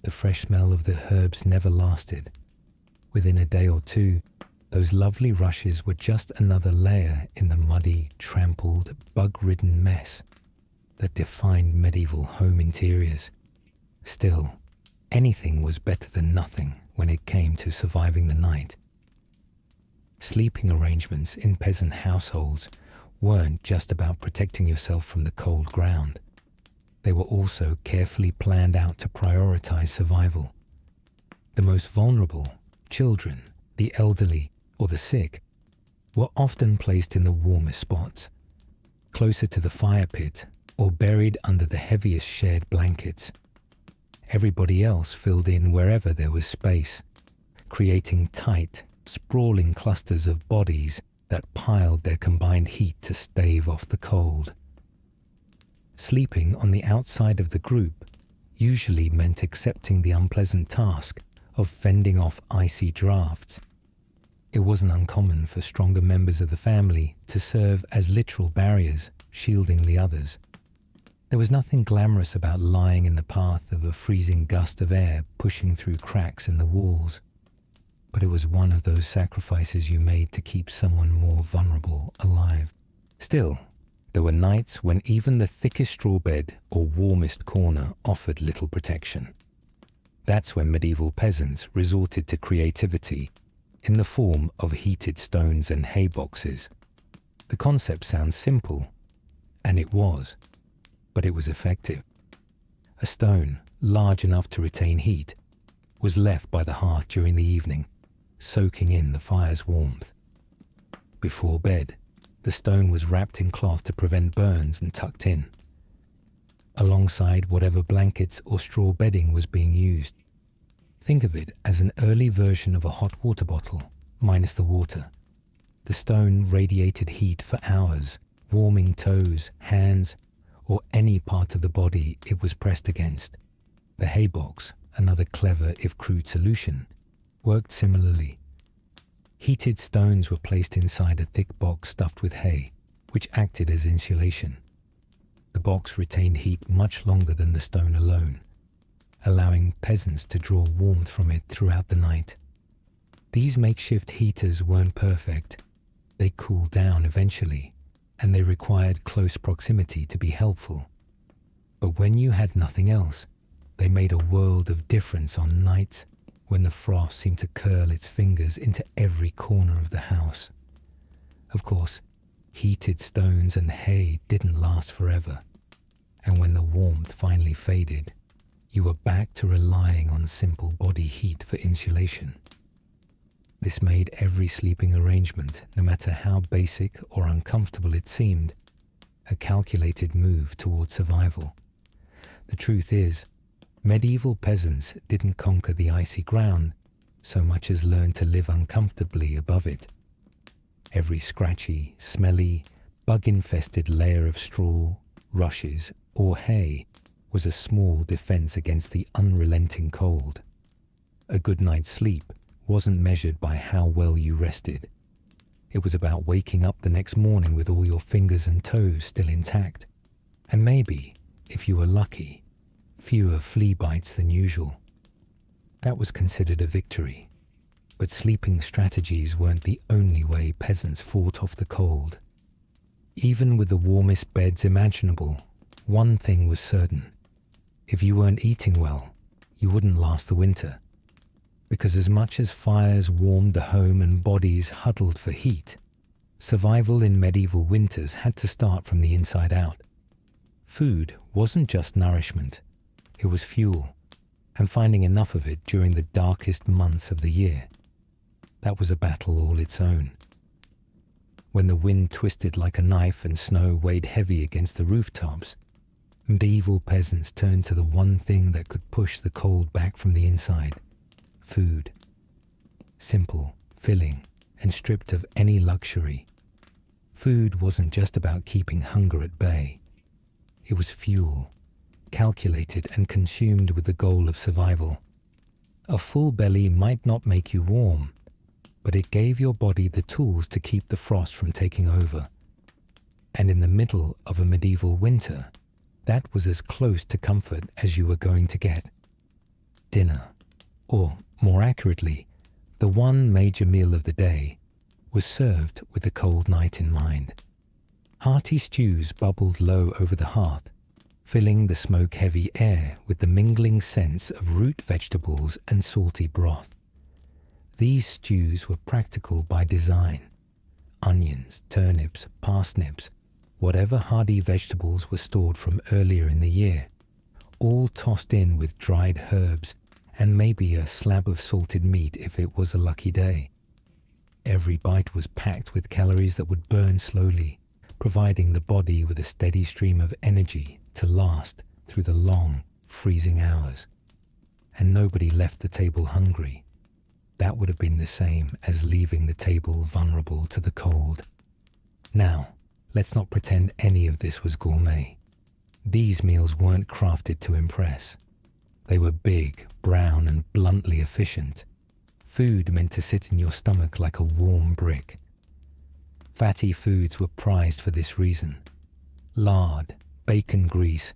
The fresh smell of the herbs never lasted. Within a day or two, those lovely rushes were just another layer in the muddy, trampled, bug-ridden mess that defined medieval home interiors. Still, anything was better than nothing when it came to surviving the night. Sleeping arrangements in peasant households weren't just about protecting yourself from the cold ground. They were also carefully planned out to prioritize survival. The most vulnerable, children, the elderly, or the sick, were often placed in the warmest spots, closer to the fire pit or buried under the heaviest shared blankets. Everybody else filled in wherever there was space, creating tight, sprawling clusters of bodies that piled their combined heat to stave off the cold. Sleeping on the outside of the group usually meant accepting the unpleasant task of fending off icy drafts. It wasn't uncommon for stronger members of the family to serve as literal barriers, shielding the others. There was nothing glamorous about lying in the path of a freezing gust of air pushing through cracks in the walls, but it was one of those sacrifices you made to keep someone more vulnerable alive. Still, there were nights when even the thickest straw bed or warmest corner offered little protection. That's when medieval peasants resorted to creativity in the form of heated stones and hay boxes. The concept sounds simple, and it was, but it was effective. A stone large enough to retain heat was left by the hearth during the evening, soaking in the fire's warmth. Before bed, the stone was wrapped in cloth to prevent burns and tucked in, alongside whatever blankets or straw bedding was being used. Think of it as an early version of a hot water bottle, minus the water. The stone radiated heat for hours, warming toes, hands, or any part of the body it was pressed against. The hay box, another clever if crude solution, worked similarly. Heated stones were placed inside a thick box stuffed with hay, which acted as insulation. The box retained heat much longer than the stone alone, allowing peasants to draw warmth from it throughout the night. These makeshift heaters weren't perfect. They cooled down eventually, and they required close proximity to be helpful. But when you had nothing else, they made a world of difference on nights when the frost seemed to curl its fingers into every corner of the house. Of course, heated stones and hay didn't last forever, and when the warmth finally faded, you were back to relying on simple body heat for insulation. This made every sleeping arrangement, no matter how basic or uncomfortable it seemed, a calculated move toward survival. The truth is, medieval peasants didn't conquer the icy ground so much as learn to live uncomfortably above it. Every scratchy, smelly, bug-infested layer of straw, rushes, or hay was a small defense against the unrelenting cold. A good night's sleep wasn't measured by how well you rested. It was about waking up the next morning with all your fingers and toes still intact, and maybe, if you were lucky, fewer flea bites than usual. That was considered a victory. But sleeping strategies weren't the only way peasants fought off the cold. Even with the warmest beds imaginable, one thing was certain. If you weren't eating well, you wouldn't last the winter. Because as much as fires warmed the home and bodies huddled for heat, survival in medieval winters had to start from the inside out. Food wasn't just nourishment, it was fuel, and finding enough of it during the darkest months of the year. That was a battle all its own. When the wind twisted like a knife and snow weighed heavy against the rooftops, medieval peasants turned to the one thing that could push the cold back from the inside: food. Simple, filling, and stripped of any luxury. Food wasn't just about keeping hunger at bay. It was fuel, calculated and consumed with the goal of survival. A full belly might not make you warm, but it gave your body the tools to keep the frost from taking over. And in the middle of a medieval winter, that was as close to comfort as you were going to get. Dinner, or more accurately, the one major meal of the day, was served with the cold night in mind. Hearty stews bubbled low over the hearth, filling the smoke-heavy air with the mingling scents of root vegetables and salty broth. These stews were practical by design. Onions, turnips, parsnips, whatever hardy vegetables were stored from earlier in the year, all tossed in with dried herbs and maybe a slab of salted meat if it was a lucky day. Every bite was packed with calories that would burn slowly, providing the body with a steady stream of energy to last through the long, freezing hours. And nobody left the table hungry. That would have been the same as leaving the table vulnerable to the cold. Now, let's not pretend any of this was gourmet. These meals weren't crafted to impress. They were big, brown, and bluntly efficient. Food meant to sit in your stomach like a warm brick. Fatty foods were prized for this reason. Lard, bacon grease,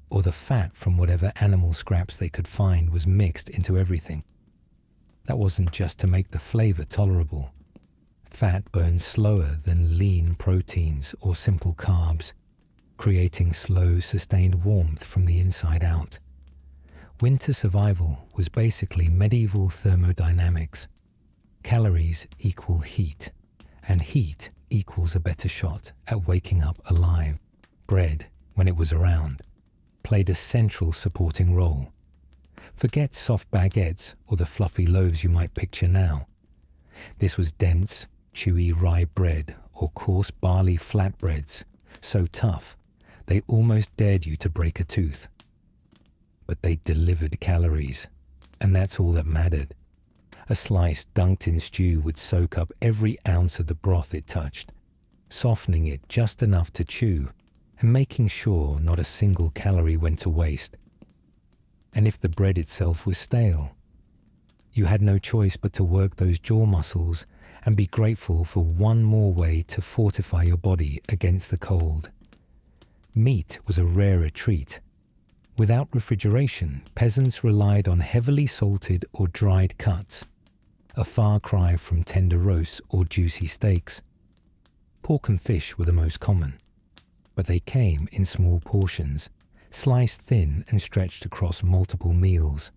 or the fat from whatever animal scraps they could find was mixed into everything. That wasn't just to make the flavor tolerable. Fat burns slower than lean proteins or simple carbs, creating slow, sustained warmth from the inside out. Winter survival was basically medieval thermodynamics. Calories equal heat, and heat equals a better shot at waking up alive. Bread, when it was around, played a central supporting role. Forget soft baguettes or the fluffy loaves you might picture now. This was dense, chewy rye bread or coarse barley flatbreads, so tough they almost dared you to break a tooth. But they delivered calories, and that's all that mattered. A slice dunked in stew would soak up every ounce of the broth it touched, softening it just enough to chew and making sure not a single calorie went to waste. And if the bread itself was stale, You had no choice but to work those jaw muscles and be grateful for one more way to fortify your body against the cold. Meat was a rarer treat. Without refrigeration, peasants relied on heavily salted or dried cuts, a far cry from tender roasts or juicy steaks. Pork and fish were the most common, but they came in small portions, sliced thin and stretched across multiple meals.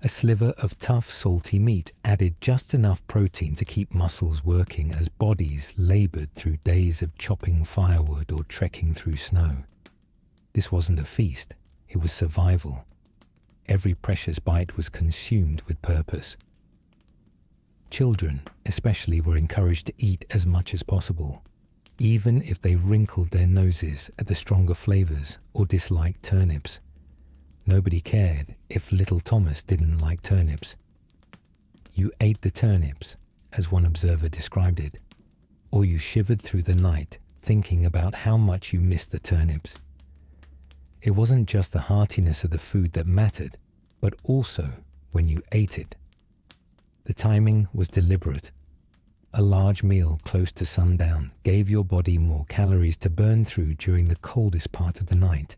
A sliver of tough, salty meat added just enough protein to keep muscles working as bodies labored through days of chopping firewood or trekking through snow. This wasn't a feast, it was survival. Every precious bite was consumed with purpose. Children, especially, were encouraged to eat as much as possible, even if they wrinkled their noses at the stronger flavors or disliked turnips. Nobody cared if little Thomas didn't like turnips. You ate the turnips, as one observer described it, or you shivered through the night thinking about how much you missed the turnips. It wasn't just the heartiness of the food that mattered, but also when you ate it. The timing was deliberate. A large meal close to sundown gave your body more calories to burn through during the coldest part of the night.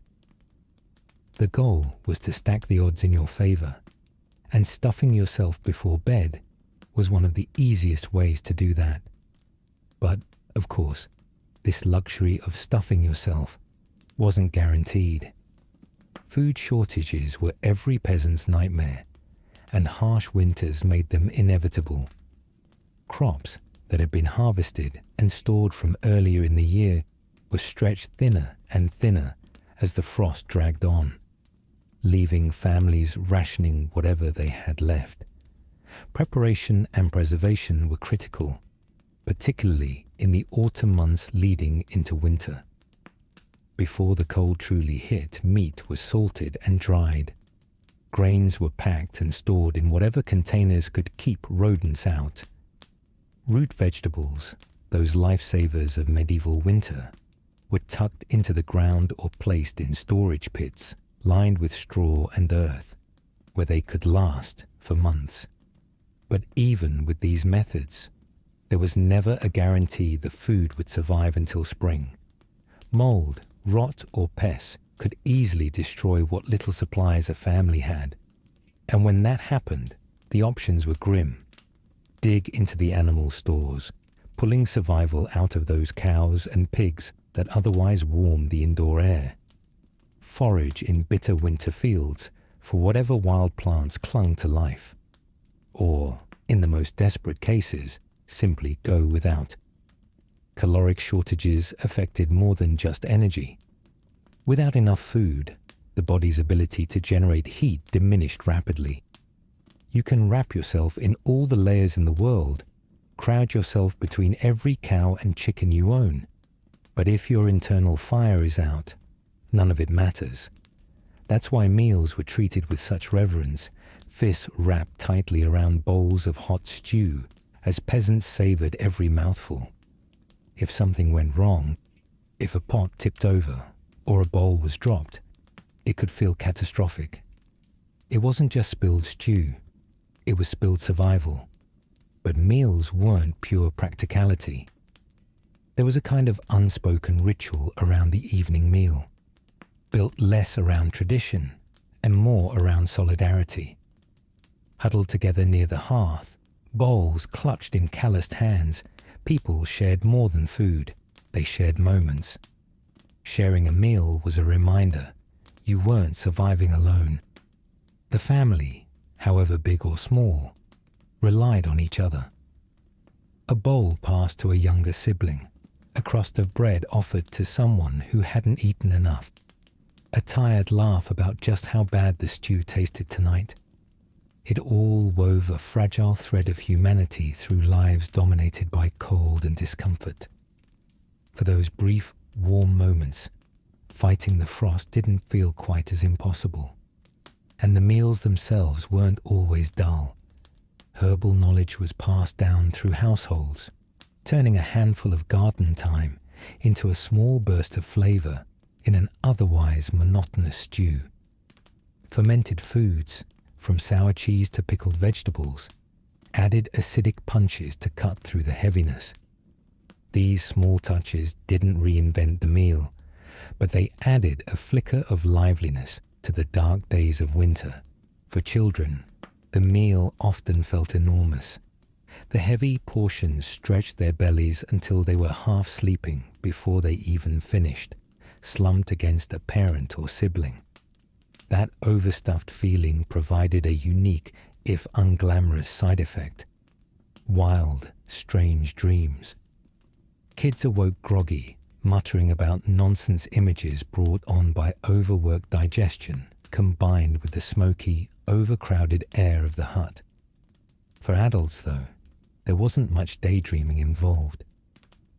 The goal was to stack the odds in your favor, and stuffing yourself before bed was one of the easiest ways to do that. But, of course, this luxury of stuffing yourself wasn't guaranteed. Food shortages were every peasant's nightmare, and harsh winters made them inevitable. Crops that had been harvested and stored from earlier in the year were stretched thinner and thinner as the frost dragged on, leaving families rationing whatever they had left. Preparation and preservation were critical, particularly in the autumn months leading into winter. Before the cold truly hit, meat was salted and dried. Grains were packed and stored in whatever containers could keep rodents out. Root vegetables, those lifesavers of medieval winter, were tucked into the ground or placed in storage pits lined with straw and earth, where they could last for months. But even with these methods, there was never a guarantee the food would survive until spring. Mold, rot, or pests could easily destroy what little supplies a family had. And when that happened, the options were grim. Dig into the animal stores, pulling survival out of those cows and pigs that otherwise warmed the indoor air. Forage in bitter winter fields for whatever wild plants clung to life. Or, in the most desperate cases, simply go without. Caloric shortages affected more than just energy. Without enough food, the body's ability to generate heat diminished rapidly. You can wrap yourself in all the layers in the world, crowd yourself between every cow and chicken you own, but if your internal fire is out, none of it matters. That's why meals were treated with such reverence, fists wrapped tightly around bowls of hot stew, as peasants savored every mouthful. If something went wrong, if a pot tipped over or a bowl was dropped, it could feel catastrophic. It wasn't just spilled stew, it was spilled survival. But meals weren't pure practicality. There was a kind of unspoken ritual around the evening meal, built less around tradition and more around solidarity. Huddled together near the hearth, bowls clutched in calloused hands, people shared more than food, they shared moments. Sharing a meal was a reminder you weren't surviving alone. The family, however big or small, relied on each other. A bowl passed to a younger sibling, a crust of bread offered to someone who hadn't eaten enough, a tired laugh about just how bad the stew tasted tonight. It all wove a fragile thread of humanity through lives dominated by cold and discomfort. For those brief, warm moments, fighting the frost didn't feel quite as impossible. And the meals themselves weren't always dull. Herbal knowledge was passed down through households, turning a handful of garden time into a small burst of flavor in an otherwise monotonous stew. Fermented foods, from sour cheese to pickled vegetables, added acidic punches to cut through the heaviness. These small touches didn't reinvent the meal, but they added a flicker of liveliness to the dark days of winter. For children, the meal often felt enormous. The heavy portions stretched their bellies until they were half sleeping before they even finished, slumped against a parent or sibling. That overstuffed feeling provided a unique, if unglamorous, side effect: wild, strange dreams. Kids awoke groggy, muttering about nonsense images brought on by overworked digestion, combined with the smoky, overcrowded air of the hut. For adults, though, there wasn't much daydreaming involved.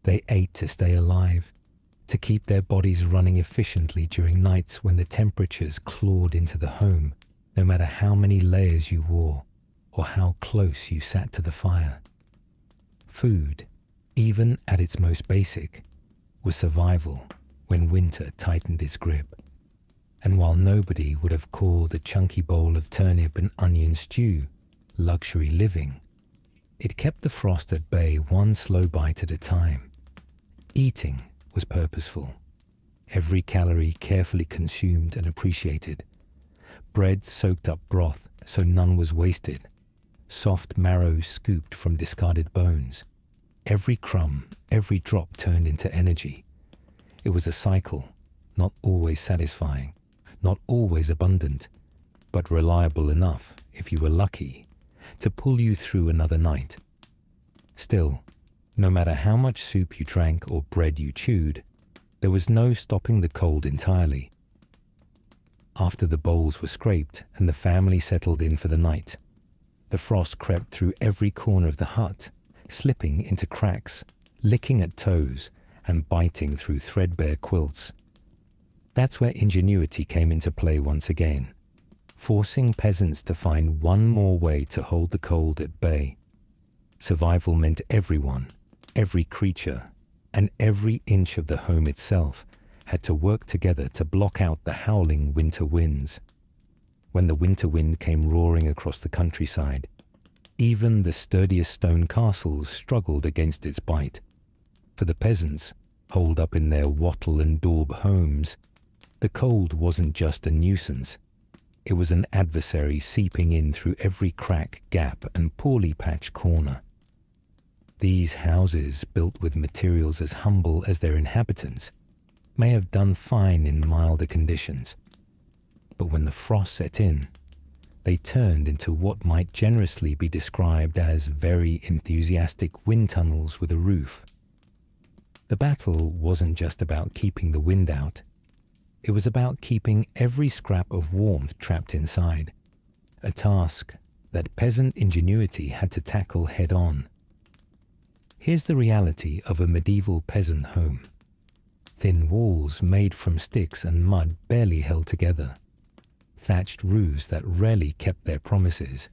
They ate to stay alive, to keep their bodies running efficiently during nights when the temperatures clawed into the home, no matter how many layers you wore or how close you sat to the fire. Food, even at its most basic, was survival when winter tightened its grip. And while nobody would have called a chunky bowl of turnip and onion stew luxury living, it kept the frost at bay one slow bite at a time. Eating was purposeful, every calorie carefully consumed and appreciated. Bread soaked up broth so none was wasted, soft marrow scooped from discarded bones. Every crumb, every drop turned into energy. It was a cycle, not always satisfying, not always abundant, but reliable enough, if you were lucky, to pull you through another night. Still, no matter how much soup you drank or bread you chewed, there was no stopping the cold entirely. After the bowls were scraped and the family settled in for the night, the frost crept through every corner of the hut, slipping into cracks, licking at toes, and biting through threadbare quilts. That's where ingenuity came into play once again, forcing peasants to find one more way to hold the cold at bay. Survival meant everyone, every creature, and every inch of the home itself had to work together to block out the howling winter winds. When the winter wind came roaring across the countryside, even the sturdiest stone castles struggled against its bite. For the peasants, holed up in their wattle and daub homes, the cold wasn't just a nuisance. It was an adversary seeping in through every crack, gap, and poorly patched corner. These houses, built with materials as humble as their inhabitants, may have done fine in milder conditions. But when the frost set in, they turned into what might generously be described as very enthusiastic wind tunnels with a roof. The battle wasn't just about keeping the wind out. It was about keeping every scrap of warmth trapped inside, a task that peasant ingenuity had to tackle head-on. Here's the reality of a medieval peasant home. Thin walls made from sticks and mud barely held together, thatched roofs that rarely kept their promises,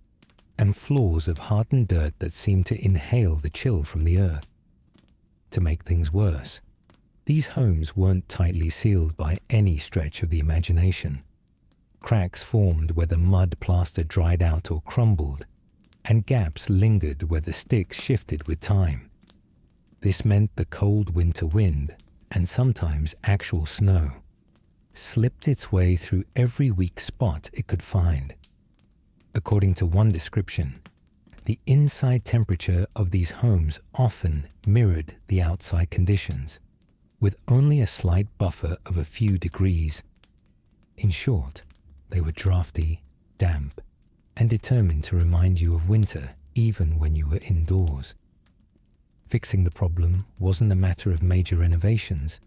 and floors of hardened dirt that seemed to inhale the chill from the earth. To make things worse, these homes weren't tightly sealed by any stretch of the imagination. Cracks formed where the mud plaster dried out or crumbled, and gaps lingered where the sticks shifted with time. This meant the cold winter wind, and sometimes actual snow, slipped its way through every weak spot it could find. According to one description, the inside temperature of these homes often mirrored the outside conditions, with only a slight buffer of a few degrees. In short, they were drafty, damp, and determined to remind you of winter even when you were indoors. Fixing the problem wasn't a matter of major renovations.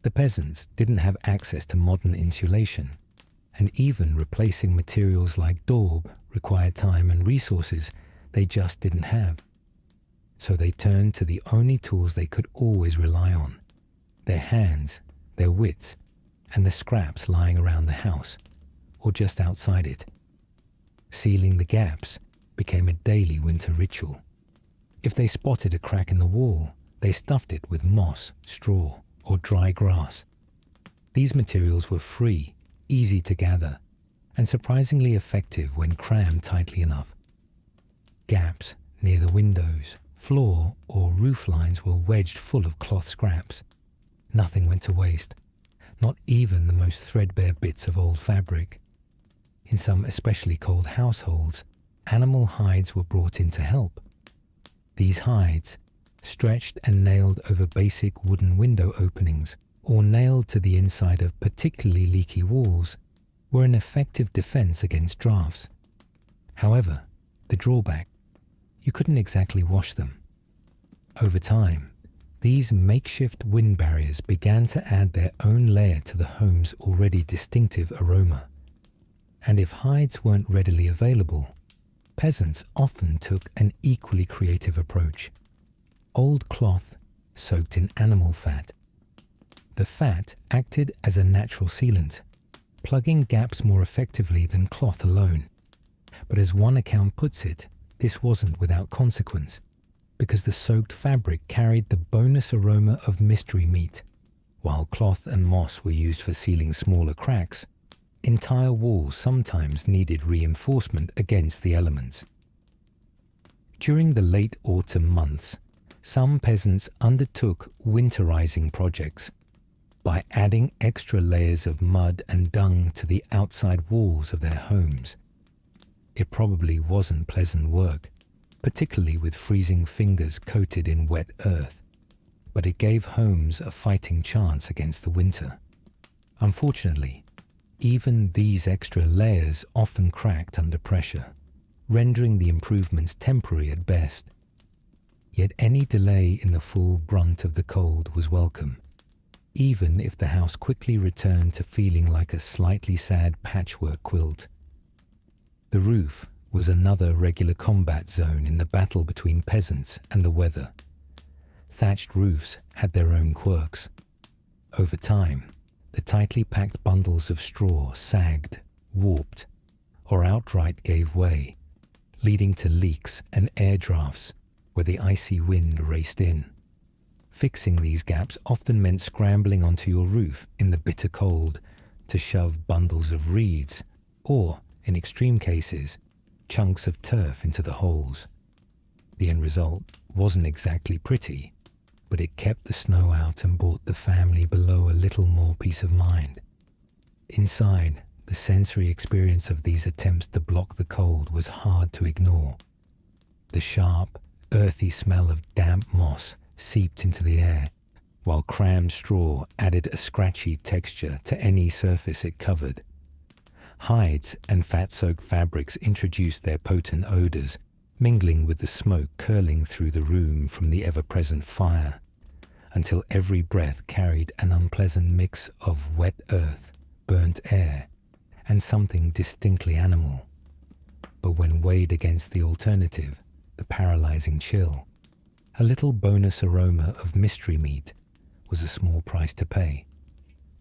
The peasants didn't have access to modern insulation, and even replacing materials like daub required time and resources they just didn't have. So they turned to the only tools they could always rely on: their hands, their wits, and the scraps lying around the house, or just outside it. Sealing the gaps became a daily winter ritual. If they spotted a crack in the wall, they stuffed it with moss, straw, or dry grass. These materials were free, easy to gather, and surprisingly effective when crammed tightly enough. Gaps near the windows, floor, or roof lines were wedged full of cloth scraps. Nothing went to waste, not even the most threadbare bits of old fabric. In some especially cold households, animal hides were brought in to help. These hides, stretched and nailed over basic wooden window openings or nailed to the inside of particularly leaky walls, were an effective defense against drafts. However, the drawback: you couldn't exactly wash them. Over time, these makeshift wind barriers began to add their own layer to the home's already distinctive aroma. And if hides weren't readily available, peasants often took an equally creative approach. Old cloth soaked in animal fat. The fat acted as a natural sealant, plugging gaps more effectively than cloth alone. But as one account puts it, this wasn't without consequence, because the soaked fabric carried the bonus aroma of mystery meat. While cloth and moss were used for sealing smaller cracks, entire walls sometimes needed reinforcement against the elements. During the late autumn months, some peasants undertook winterizing projects by adding extra layers of mud and dung to the outside walls of their homes. It probably wasn't pleasant work, particularly with freezing fingers coated in wet earth, but it gave homes a fighting chance against the winter. Unfortunately, even these extra layers often cracked under pressure, rendering the improvements temporary at best. Yet any delay in the full brunt of the cold was welcome, even if the house quickly returned to feeling like a slightly sad patchwork quilt. The roof was another regular combat zone in the battle between peasants and the weather. Thatched roofs had their own quirks. Over time, the tightly packed bundles of straw sagged, warped, or outright gave way, leading to leaks and air drafts where the icy wind raced in. Fixing these gaps often meant scrambling onto your roof in the bitter cold to shove bundles of reeds or, in extreme cases, chunks of turf into the holes. The end result wasn't exactly pretty, but it kept the snow out and brought the family below a little more peace of mind. Inside, the sensory experience of these attempts to block the cold was hard to ignore. The sharp, earthy smell of damp moss seeped into the air, while crammed straw added a scratchy texture to any surface it covered. Hides and fat-soaked fabrics introduced their potent odors, mingling with the smoke curling through the room from the ever-present fire, until every breath carried an unpleasant mix of wet earth, burnt air, and something distinctly animal. But when weighed against the alternative, the paralyzing chill, a little bonus aroma of mystery meat was a small price to pay.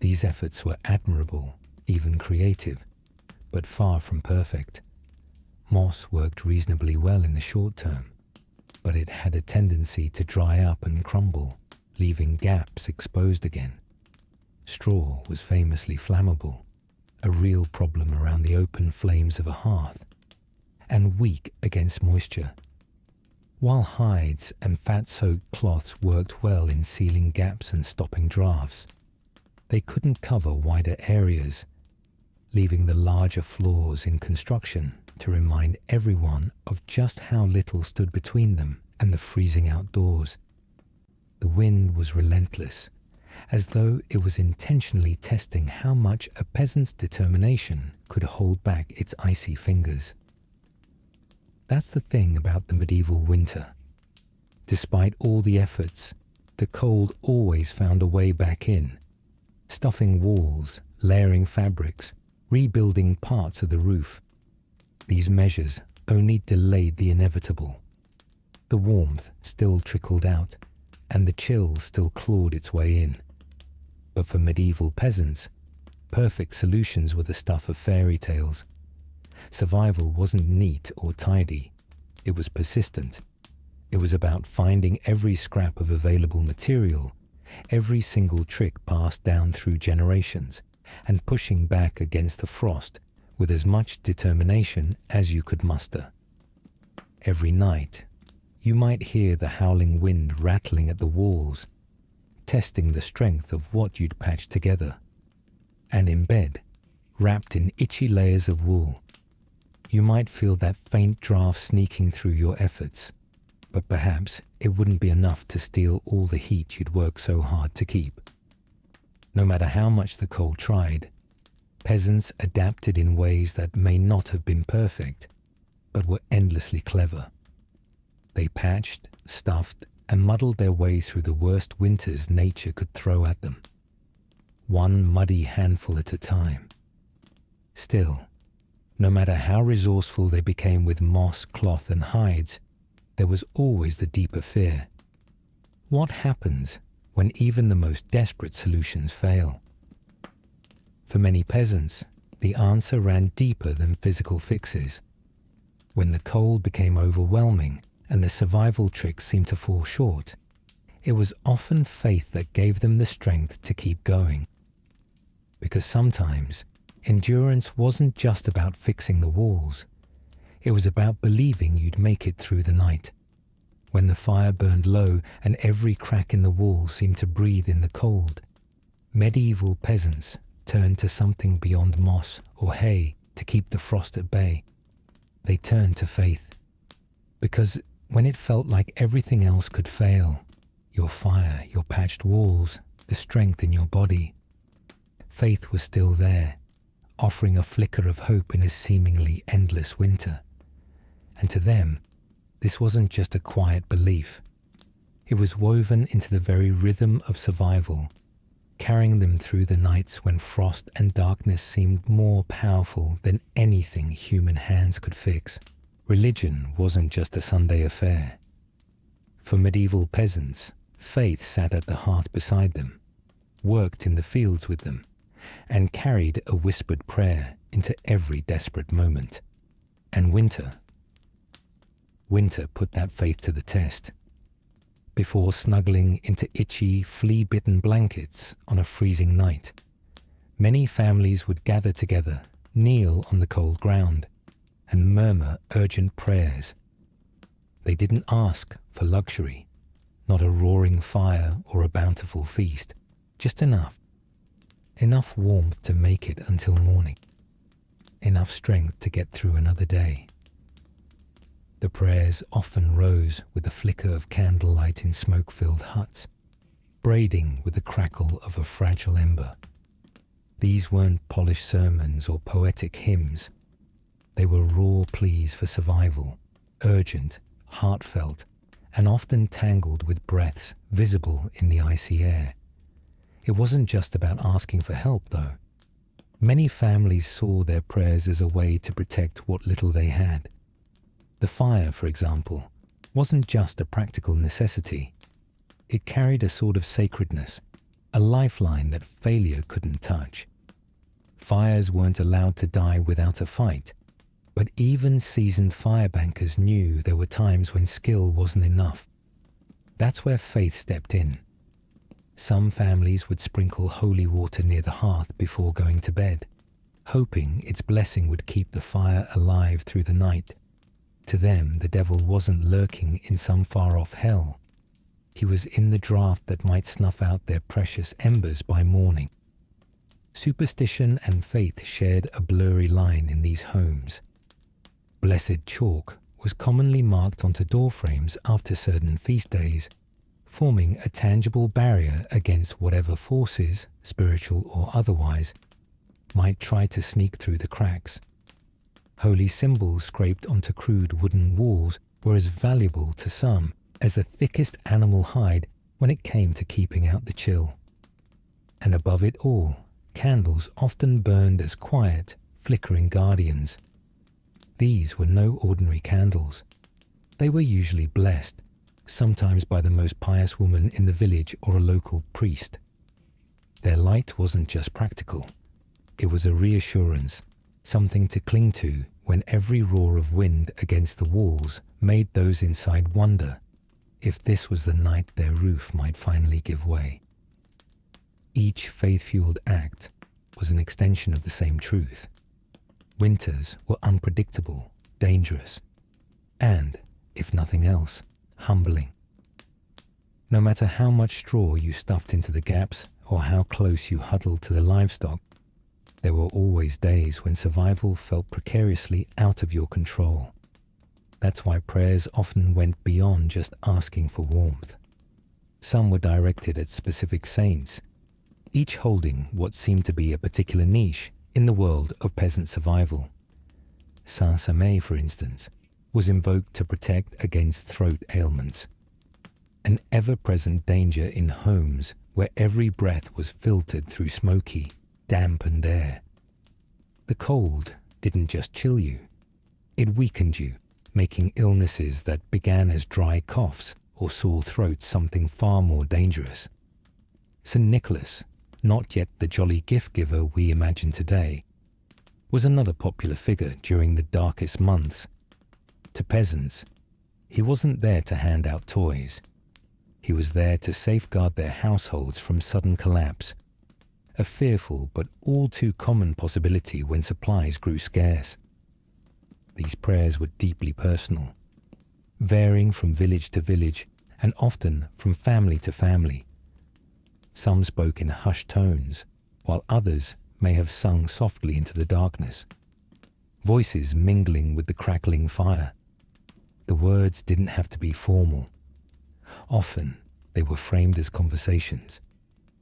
These efforts were admirable, even creative, but far from perfect. Moss worked reasonably well in the short term, but it had a tendency to dry up and crumble, leaving gaps exposed again. Straw was famously flammable, a real problem around the open flames of a hearth, and weak against moisture. While hides and fat-soaked cloths worked well in sealing gaps and stopping drafts, they couldn't cover wider areas, leaving the larger flaws in construction to remind everyone of just how little stood between them and the freezing outdoors. The wind was relentless, as though it was intentionally testing how much a peasant's determination could hold back its icy fingers. That's the thing about the medieval winter. Despite all the efforts, the cold always found a way back in, stuffing walls, layering fabrics, rebuilding parts of the roof. These measures only delayed the inevitable. The warmth still trickled out, and the chill still clawed its way in. But for medieval peasants, perfect solutions were the stuff of fairy tales. Survival wasn't neat or tidy. It was persistent. It was about finding every scrap of available material, every single trick passed down through generations, and pushing back against the frost with as much determination as you could muster. Every night, you might hear the howling wind rattling at the walls, testing the strength of what you'd patched together. And in bed, wrapped in itchy layers of wool, you might feel that faint draft sneaking through your efforts, but perhaps it wouldn't be enough to steal all the heat you'd worked so hard to keep. No matter how much the cold tried, peasants adapted in ways that may not have been perfect, but were endlessly clever. They patched, stuffed, and muddled their way through the worst winters nature could throw at them, one muddy handful at a time. Still, no matter how resourceful they became with moss, cloth, and hides, there was always the deeper fear. What happens when even the most desperate solutions fail? For many peasants, the answer ran deeper than physical fixes. When the cold became overwhelming and the survival tricks seemed to fall short, it was often faith that gave them the strength to keep going. Because sometimes, endurance wasn't just about fixing the walls. It was about believing you'd make it through the night. When the fire burned low and every crack in the wall seemed to breathe in the cold, medieval peasants turned to something beyond moss or hay to keep the frost at bay. They turned to faith. Because when it felt like everything else could fail, your fire, your patched walls, the strength in your body, faith was still there, offering a flicker of hope in a seemingly endless winter. And to them, this wasn't just a quiet belief. It was woven into the very rhythm of survival, carrying them through the nights when frost and darkness seemed more powerful than anything human hands could fix. Religion wasn't just a Sunday affair. For medieval peasants, faith sat at the hearth beside them, worked in the fields with them, and carried a whispered prayer into every desperate moment. And winter put that faith to the test. Before snuggling into itchy, flea-bitten blankets on a freezing night, many families would gather together, kneel on the cold ground, and murmur urgent prayers. They didn't ask for luxury, not a roaring fire or a bountiful feast, just enough warmth to make it until morning, enough strength to get through another day. The prayers often rose with the flicker of candlelight in smoke-filled huts, braiding with the crackle of a fragile ember. These weren't polished sermons or poetic hymns. They were raw pleas for survival, urgent, heartfelt, and often tangled with breaths visible in the icy air. It wasn't just about asking for help, though. Many families saw their prayers as a way to protect what little they had. The fire, for example, wasn't just a practical necessity. It carried a sort of sacredness, a lifeline that failure couldn't touch. Fires weren't allowed to die without a fight, but even seasoned firebankers knew there were times when skill wasn't enough. That's where faith stepped in. Some families would sprinkle holy water near the hearth before going to bed, hoping its blessing would keep the fire alive through the night. To them, the devil wasn't lurking in some far-off hell. He was in the draught that might snuff out their precious embers by morning. Superstition and faith shared a blurry line in these homes. Blessed chalk was commonly marked onto doorframes after certain feast days, forming a tangible barrier against whatever forces, spiritual or otherwise, might try to sneak through the cracks. Holy symbols scraped onto crude wooden walls were as valuable to some as the thickest animal hide when it came to keeping out the chill. And above it all, candles often burned as quiet, flickering guardians. These were no ordinary candles. They were usually blessed, sometimes by the most pious woman in the village or a local priest. Their light wasn't just practical. It was a reassurance, something to cling to when every roar of wind against the walls made those inside wonder if this was the night their roof might finally give way. Each faith-fueled act was an extension of the same truth. Winters were unpredictable, dangerous, and, if nothing else, humbling. No matter how much straw you stuffed into the gaps or how close you huddled to the livestock, there were always days when survival felt precariously out of your control. That's why prayers often went beyond just asking for warmth. Some were directed at specific saints, each holding what seemed to be a particular niche in the world of peasant survival. Saint Samé, for instance, was invoked to protect against throat ailments, an ever-present danger in homes where every breath was filtered through smoky, dampened air. The cold didn't just chill you, it weakened you, making illnesses that began as dry coughs or sore throats something far more dangerous. St. Nicholas, not yet the jolly gift-giver we imagine today, was another popular figure during the darkest months. To peasants, he wasn't there to hand out toys. He was there to safeguard their households from sudden collapse, a fearful but all too common possibility when supplies grew scarce. These prayers were deeply personal, varying from village to village and often from family to family. Some spoke in hushed tones, while others may have sung softly into the darkness, voices mingling with the crackling fire. The words didn't have to be formal. Often they were framed as conversations,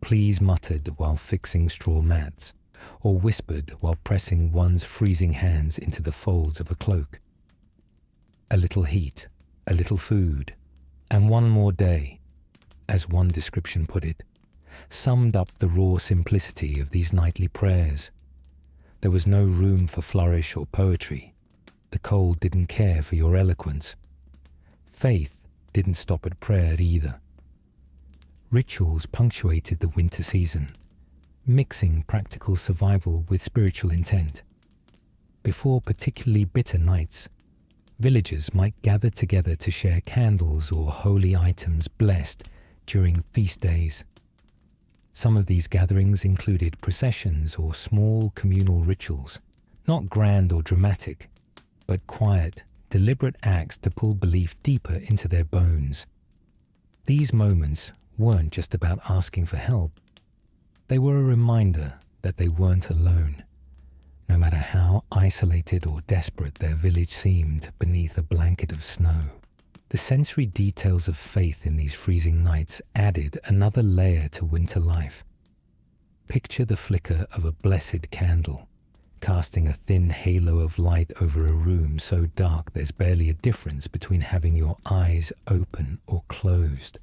pleas muttered while fixing straw mats, or whispered while pressing one's freezing hands into the folds of a cloak. A little heat, a little food, and one more day, as one description put it, summed up the raw simplicity of these nightly prayers. There was no room for flourish or poetry. The cold didn't care for your eloquence. Faith didn't stop at prayer either. Rituals punctuated the winter season, mixing practical survival with spiritual intent. Before particularly bitter nights, villagers might gather together to share candles or holy items blessed during feast days. Some of these gatherings included processions or small communal rituals, not grand or dramatic, but quiet, deliberate acts to pull belief deeper into their bones. These moments weren't just about asking for help. They were a reminder that they weren't alone, no matter how isolated or desperate their village seemed beneath a blanket of snow. The sensory details of faith in these freezing nights added another layer to winter life. Picture the flicker of a blessed candle, casting a thin halo of light over a room so dark there's barely a difference between having your eyes open or closed.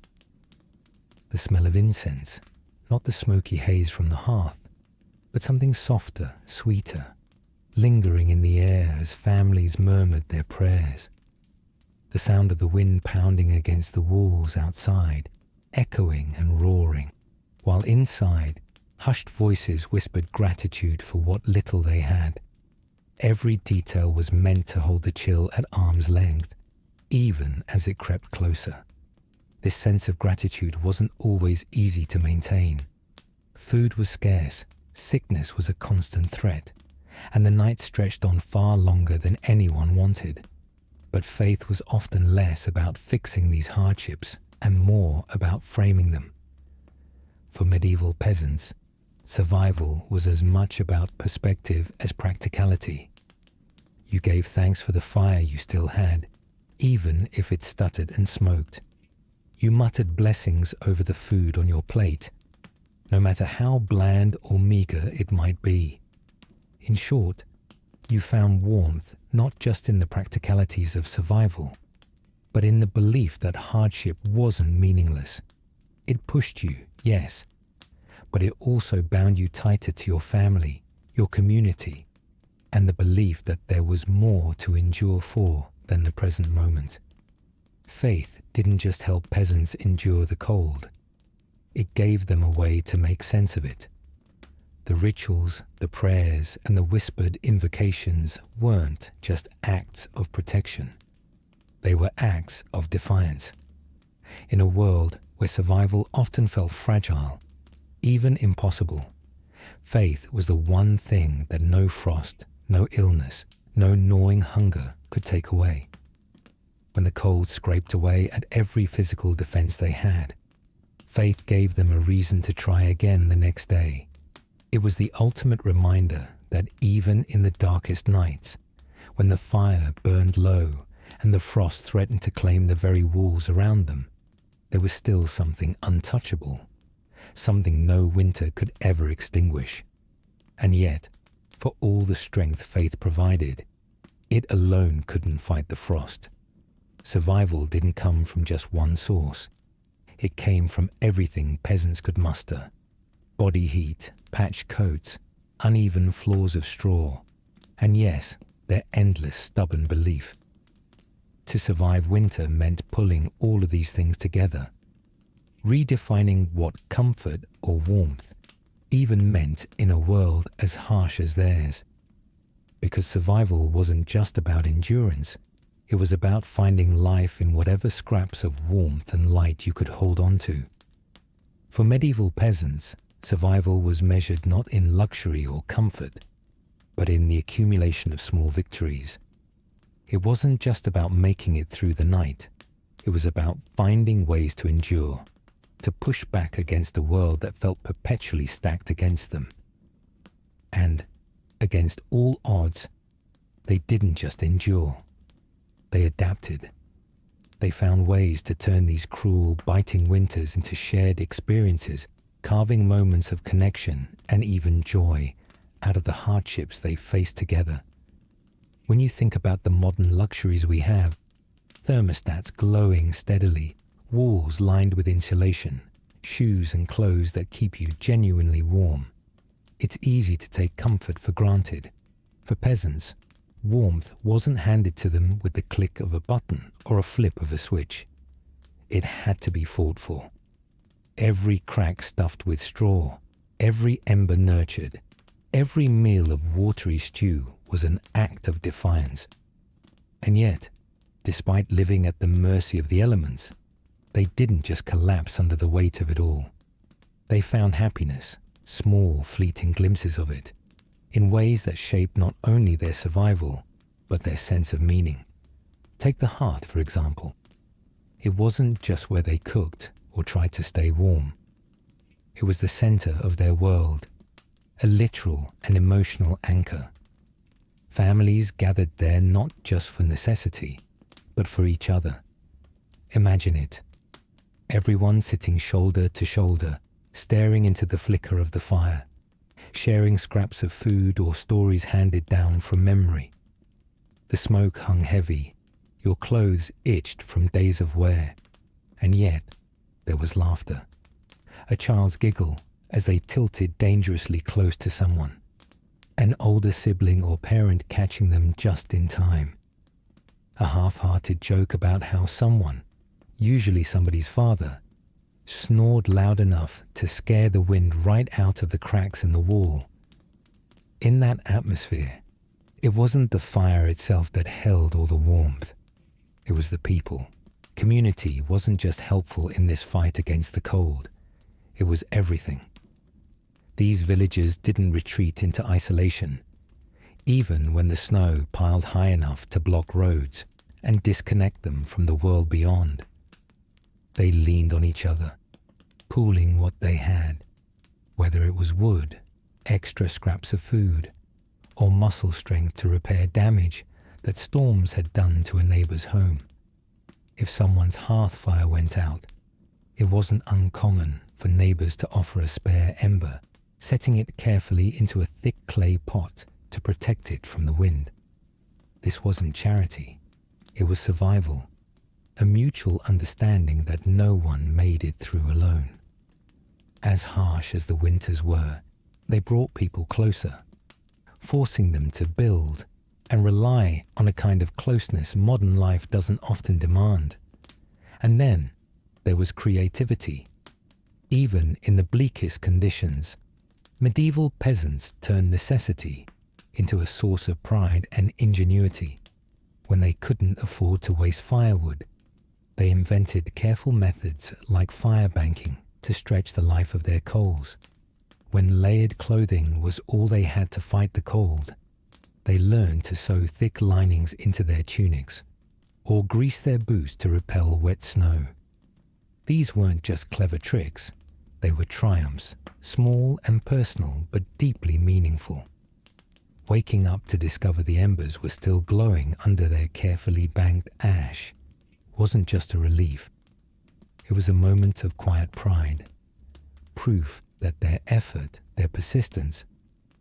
The smell of incense, not the smoky haze from the hearth, but something softer, sweeter, lingering in the air as families murmured their prayers. The sound of the wind pounding against the walls outside, echoing and roaring, while inside, hushed voices whispered gratitude for what little they had. Every detail was meant to hold the chill at arm's length, even as it crept closer. This sense of gratitude wasn't always easy to maintain. Food was scarce, sickness was a constant threat, and the night stretched on far longer than anyone wanted. But faith was often less about fixing these hardships and more about framing them. For medieval peasants, survival was as much about perspective as practicality. You gave thanks for the fire you still had, even if it stuttered and smoked. You muttered blessings over the food on your plate, no matter how bland or meager it might be. In short, you found warmth not just in the practicalities of survival, but in the belief that hardship wasn't meaningless. It pushed you, yes, but it also bound you tighter to your family, your community, and the belief that there was more to endure for than the present moment. Faith didn't just help peasants endure the cold. It gave them a way to make sense of it. The rituals, the prayers, and the whispered invocations weren't just acts of protection. They were acts of defiance. In a world where survival often felt fragile, even impossible, faith was the one thing that no frost, no illness, no gnawing hunger could take away. When the cold scraped away at every physical defense they had, faith gave them a reason to try again the next day. It was the ultimate reminder that even in the darkest nights, when the fire burned low and the frost threatened to claim the very walls around them, there was still something untouchable, something no winter could ever extinguish. And yet, for all the strength faith provided, it alone couldn't fight the frost. Survival didn't come from just one source. It came from everything peasants could muster: body heat, patched coats, uneven floors of straw, and yes, their endless stubborn belief. To survive winter meant pulling all of these things together. Redefining what comfort or warmth even meant in a world as harsh as theirs. Because survival wasn't just about endurance, it was about finding life in whatever scraps of warmth and light you could hold on to. For medieval peasants, survival was measured not in luxury or comfort, but in the accumulation of small victories. It wasn't just about making it through the night. It was about finding ways to endure, to push back against a world that felt perpetually stacked against them. And, against all odds, they didn't just endure. They adapted. They found ways to turn these cruel, biting winters into shared experiences, carving moments of connection and even joy out of the hardships they faced together. When you think about the modern luxuries we have, thermostats glowing steadily, walls lined with insulation, shoes and clothes that keep you genuinely warm, it's easy to take comfort for granted. For peasants, warmth wasn't handed to them with the click of a button or a flip of a switch. It had to be fought for. Every crack stuffed with straw, every ember nurtured, every meal of watery stew was an act of defiance. And yet, despite living at the mercy of the elements, they didn't just collapse under the weight of it all. They found happiness, small, fleeting glimpses of it, in ways that shaped not only their survival, but their sense of meaning. Take the hearth, for example. It wasn't just where they cooked or tried to stay warm. It was the center of their world, a literal and emotional anchor. Families gathered there not just for necessity, but for each other. Imagine it. Everyone sitting shoulder to shoulder, staring into the flicker of the fire, sharing scraps of food or stories handed down from memory. The smoke hung heavy, your clothes itched from days of wear, and yet there was laughter. A child's giggle as they tilted dangerously close to someone. An older sibling or parent catching them just in time. A half-hearted joke about how someone, usually somebody's father, snored loud enough to scare the wind right out of the cracks in the wall. In that atmosphere, it wasn't the fire itself that held all the warmth. It was the people. Community wasn't just helpful in this fight against the cold. It was everything. These villagers didn't retreat into isolation, even when the snow piled high enough to block roads and disconnect them from the world beyond. They leaned on each other, pooling what they had, whether it was wood, extra scraps of food, or muscle strength to repair damage that storms had done to a neighbor's home. If someone's hearth fire went out, it wasn't uncommon for neighbors to offer a spare ember, setting it carefully into a thick clay pot to protect it from the wind. This wasn't charity. It was survival, a mutual understanding that no one made it through alone. As harsh as the winters were, they brought people closer, forcing them to build and rely on a kind of closeness modern life doesn't often demand. And then there was creativity. Even in the bleakest conditions, medieval peasants turned necessity into a source of pride and ingenuity. When they couldn't afford to waste firewood, they invented careful methods like fire banking to stretch the life of their coals. When layered clothing was all they had to fight the cold, They learned to sew thick linings into their tunics or grease their boots to repel wet snow. These weren't just clever tricks, they were triumphs, small and personal but deeply meaningful. Waking up to discover the embers were still glowing under their carefully banked ash wasn't just a relief. It was a moment of quiet pride, proof that their effort, their persistence,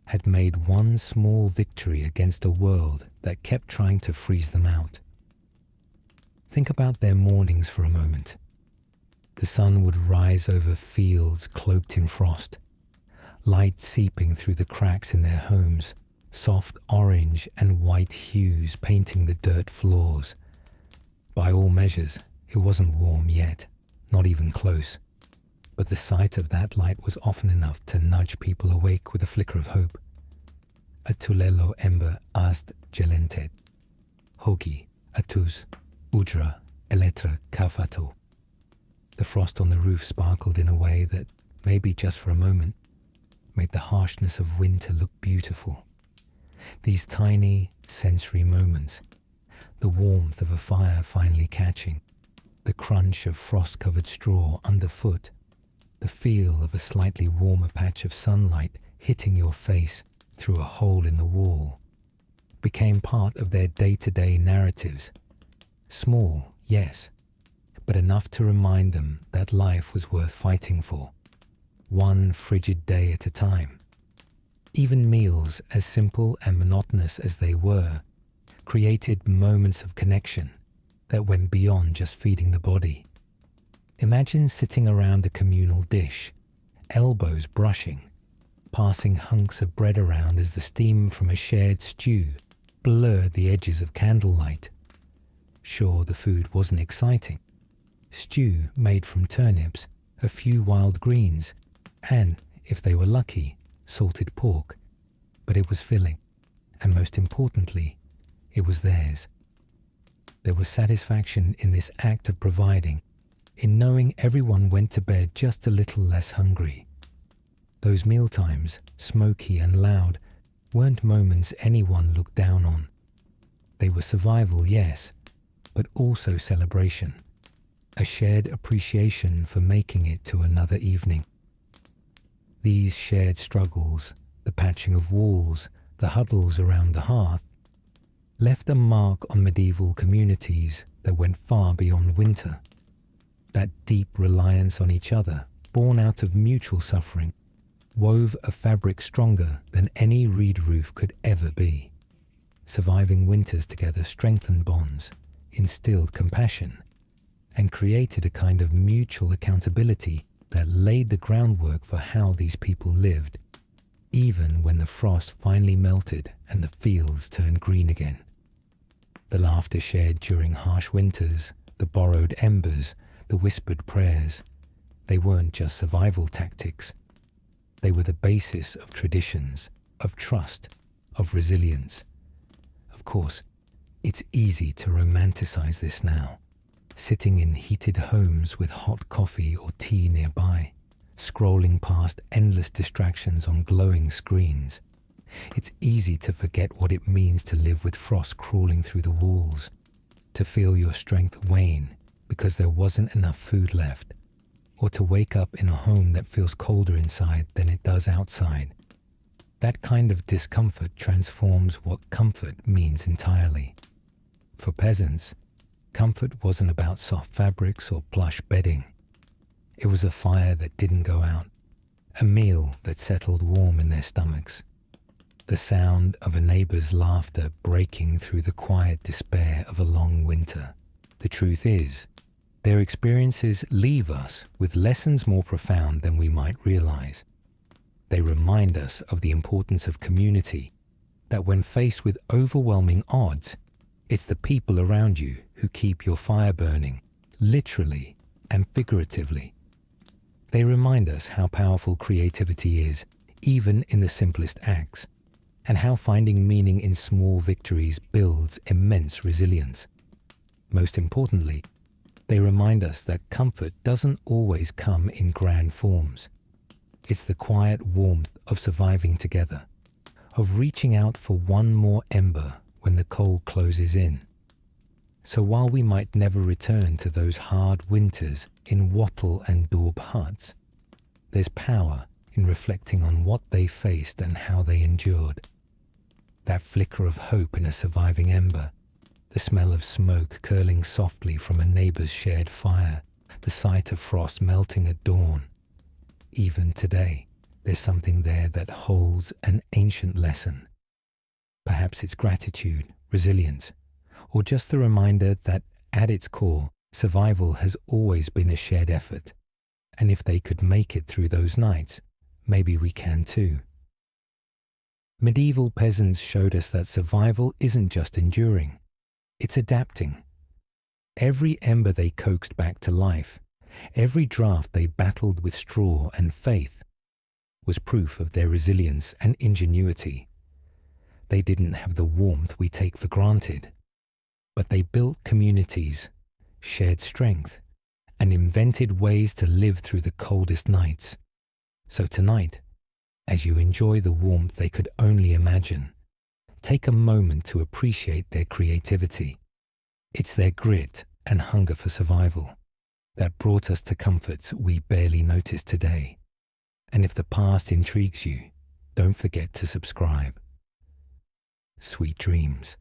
had made one small victory against a world that kept trying to freeze them out. Think about their mornings for a moment. The sun would rise over fields cloaked in frost, light seeping through the cracks in their homes, soft orange and white hues painting the dirt floors. By all measures, it wasn't warm yet, not even close, but the sight of that light was often enough to nudge people awake with a flicker of hope. A tulelo ember ast gelentet, hogi, atus, udra, eletra kafato. The frost on the roof sparkled in a way that, maybe just for a moment, made the harshness of winter look beautiful. These tiny, sensory moments, the warmth of a fire finally catching, the crunch of frost-covered straw underfoot, the feel of a slightly warmer patch of sunlight hitting your face through a hole in the wall, became part of their day-to-day narratives. Small, yes, but enough to remind them that life was worth fighting for, one frigid day at a time. Even meals, as simple and monotonous as they were, created moments of connection that went beyond just feeding the body. Imagine sitting around a communal dish, elbows brushing, passing hunks of bread around as the steam from a shared stew blurred the edges of candlelight. Sure, the food wasn't exciting. Stew made from turnips, a few wild greens, and, if they were lucky, salted pork. But it was filling, and most importantly, it was theirs. There was satisfaction in this act of providing, in knowing everyone went to bed just a little less hungry. Those mealtimes, smoky and loud, weren't moments anyone looked down on. They were survival, yes, but also celebration, a shared appreciation for making it to another evening. These shared struggles, the patching of walls, the huddles around the hearth, left a mark on medieval communities that went far beyond winter. That deep reliance on each other, born out of mutual suffering, wove a fabric stronger than any reed roof could ever be. Surviving winters together strengthened bonds, instilled compassion, and created a kind of mutual accountability that laid the groundwork for how these people lived, even when the frost finally melted and the fields turned green again. The laughter shared during harsh winters, the borrowed embers, the whispered prayers, they weren't just survival tactics. They were the basis of traditions, of trust, of resilience. Of course, it's easy to romanticize this now, sitting in heated homes with hot coffee or tea nearby, scrolling past endless distractions on glowing screens. It's easy to forget what it means to live with frost crawling through the walls, to feel your strength wane because there wasn't enough food left, or to wake up in a home that feels colder inside than it does outside. That kind of discomfort transforms what comfort means entirely. For peasants, comfort wasn't about soft fabrics or plush bedding. It was a fire that didn't go out, a meal that settled warm in their stomachs, the sound of a neighbor's laughter breaking through the quiet despair of a long winter. The truth is, their experiences leave us with lessons more profound than we might realize. They remind us of the importance of community, that when faced with overwhelming odds, it's the people around you who keep your fire burning, literally and figuratively. They remind us how powerful creativity is, even in the simplest acts, and how finding meaning in small victories builds immense resilience. Most importantly, they remind us that comfort doesn't always come in grand forms. It's the quiet warmth of surviving together, of reaching out for one more ember when the cold closes in. So while we might never return to those hard winters in wattle and daub huts, there's power in reflecting on what they faced and how they endured. That flicker of hope in a surviving ember, the smell of smoke curling softly from a neighbor's shared fire, the sight of frost melting at dawn. Even today, there's something there that holds an ancient lesson. Perhaps it's gratitude, resilience, or just the reminder that at its core, survival has always been a shared effort. And if they could make it through those nights, maybe we can too. Medieval peasants showed us that survival isn't just enduring, it's adapting. Every ember they coaxed back to life, every draft they battled with straw and faith, was proof of their resilience and ingenuity. They didn't have the warmth we take for granted, but they built communities, shared strength, and invented ways to live through the coldest nights. So tonight, as you enjoy the warmth they could only imagine, take a moment to appreciate their creativity. It's their grit and hunger for survival that brought us to comforts we barely notice today. And if the past intrigues you, don't forget to subscribe. Sweet dreams.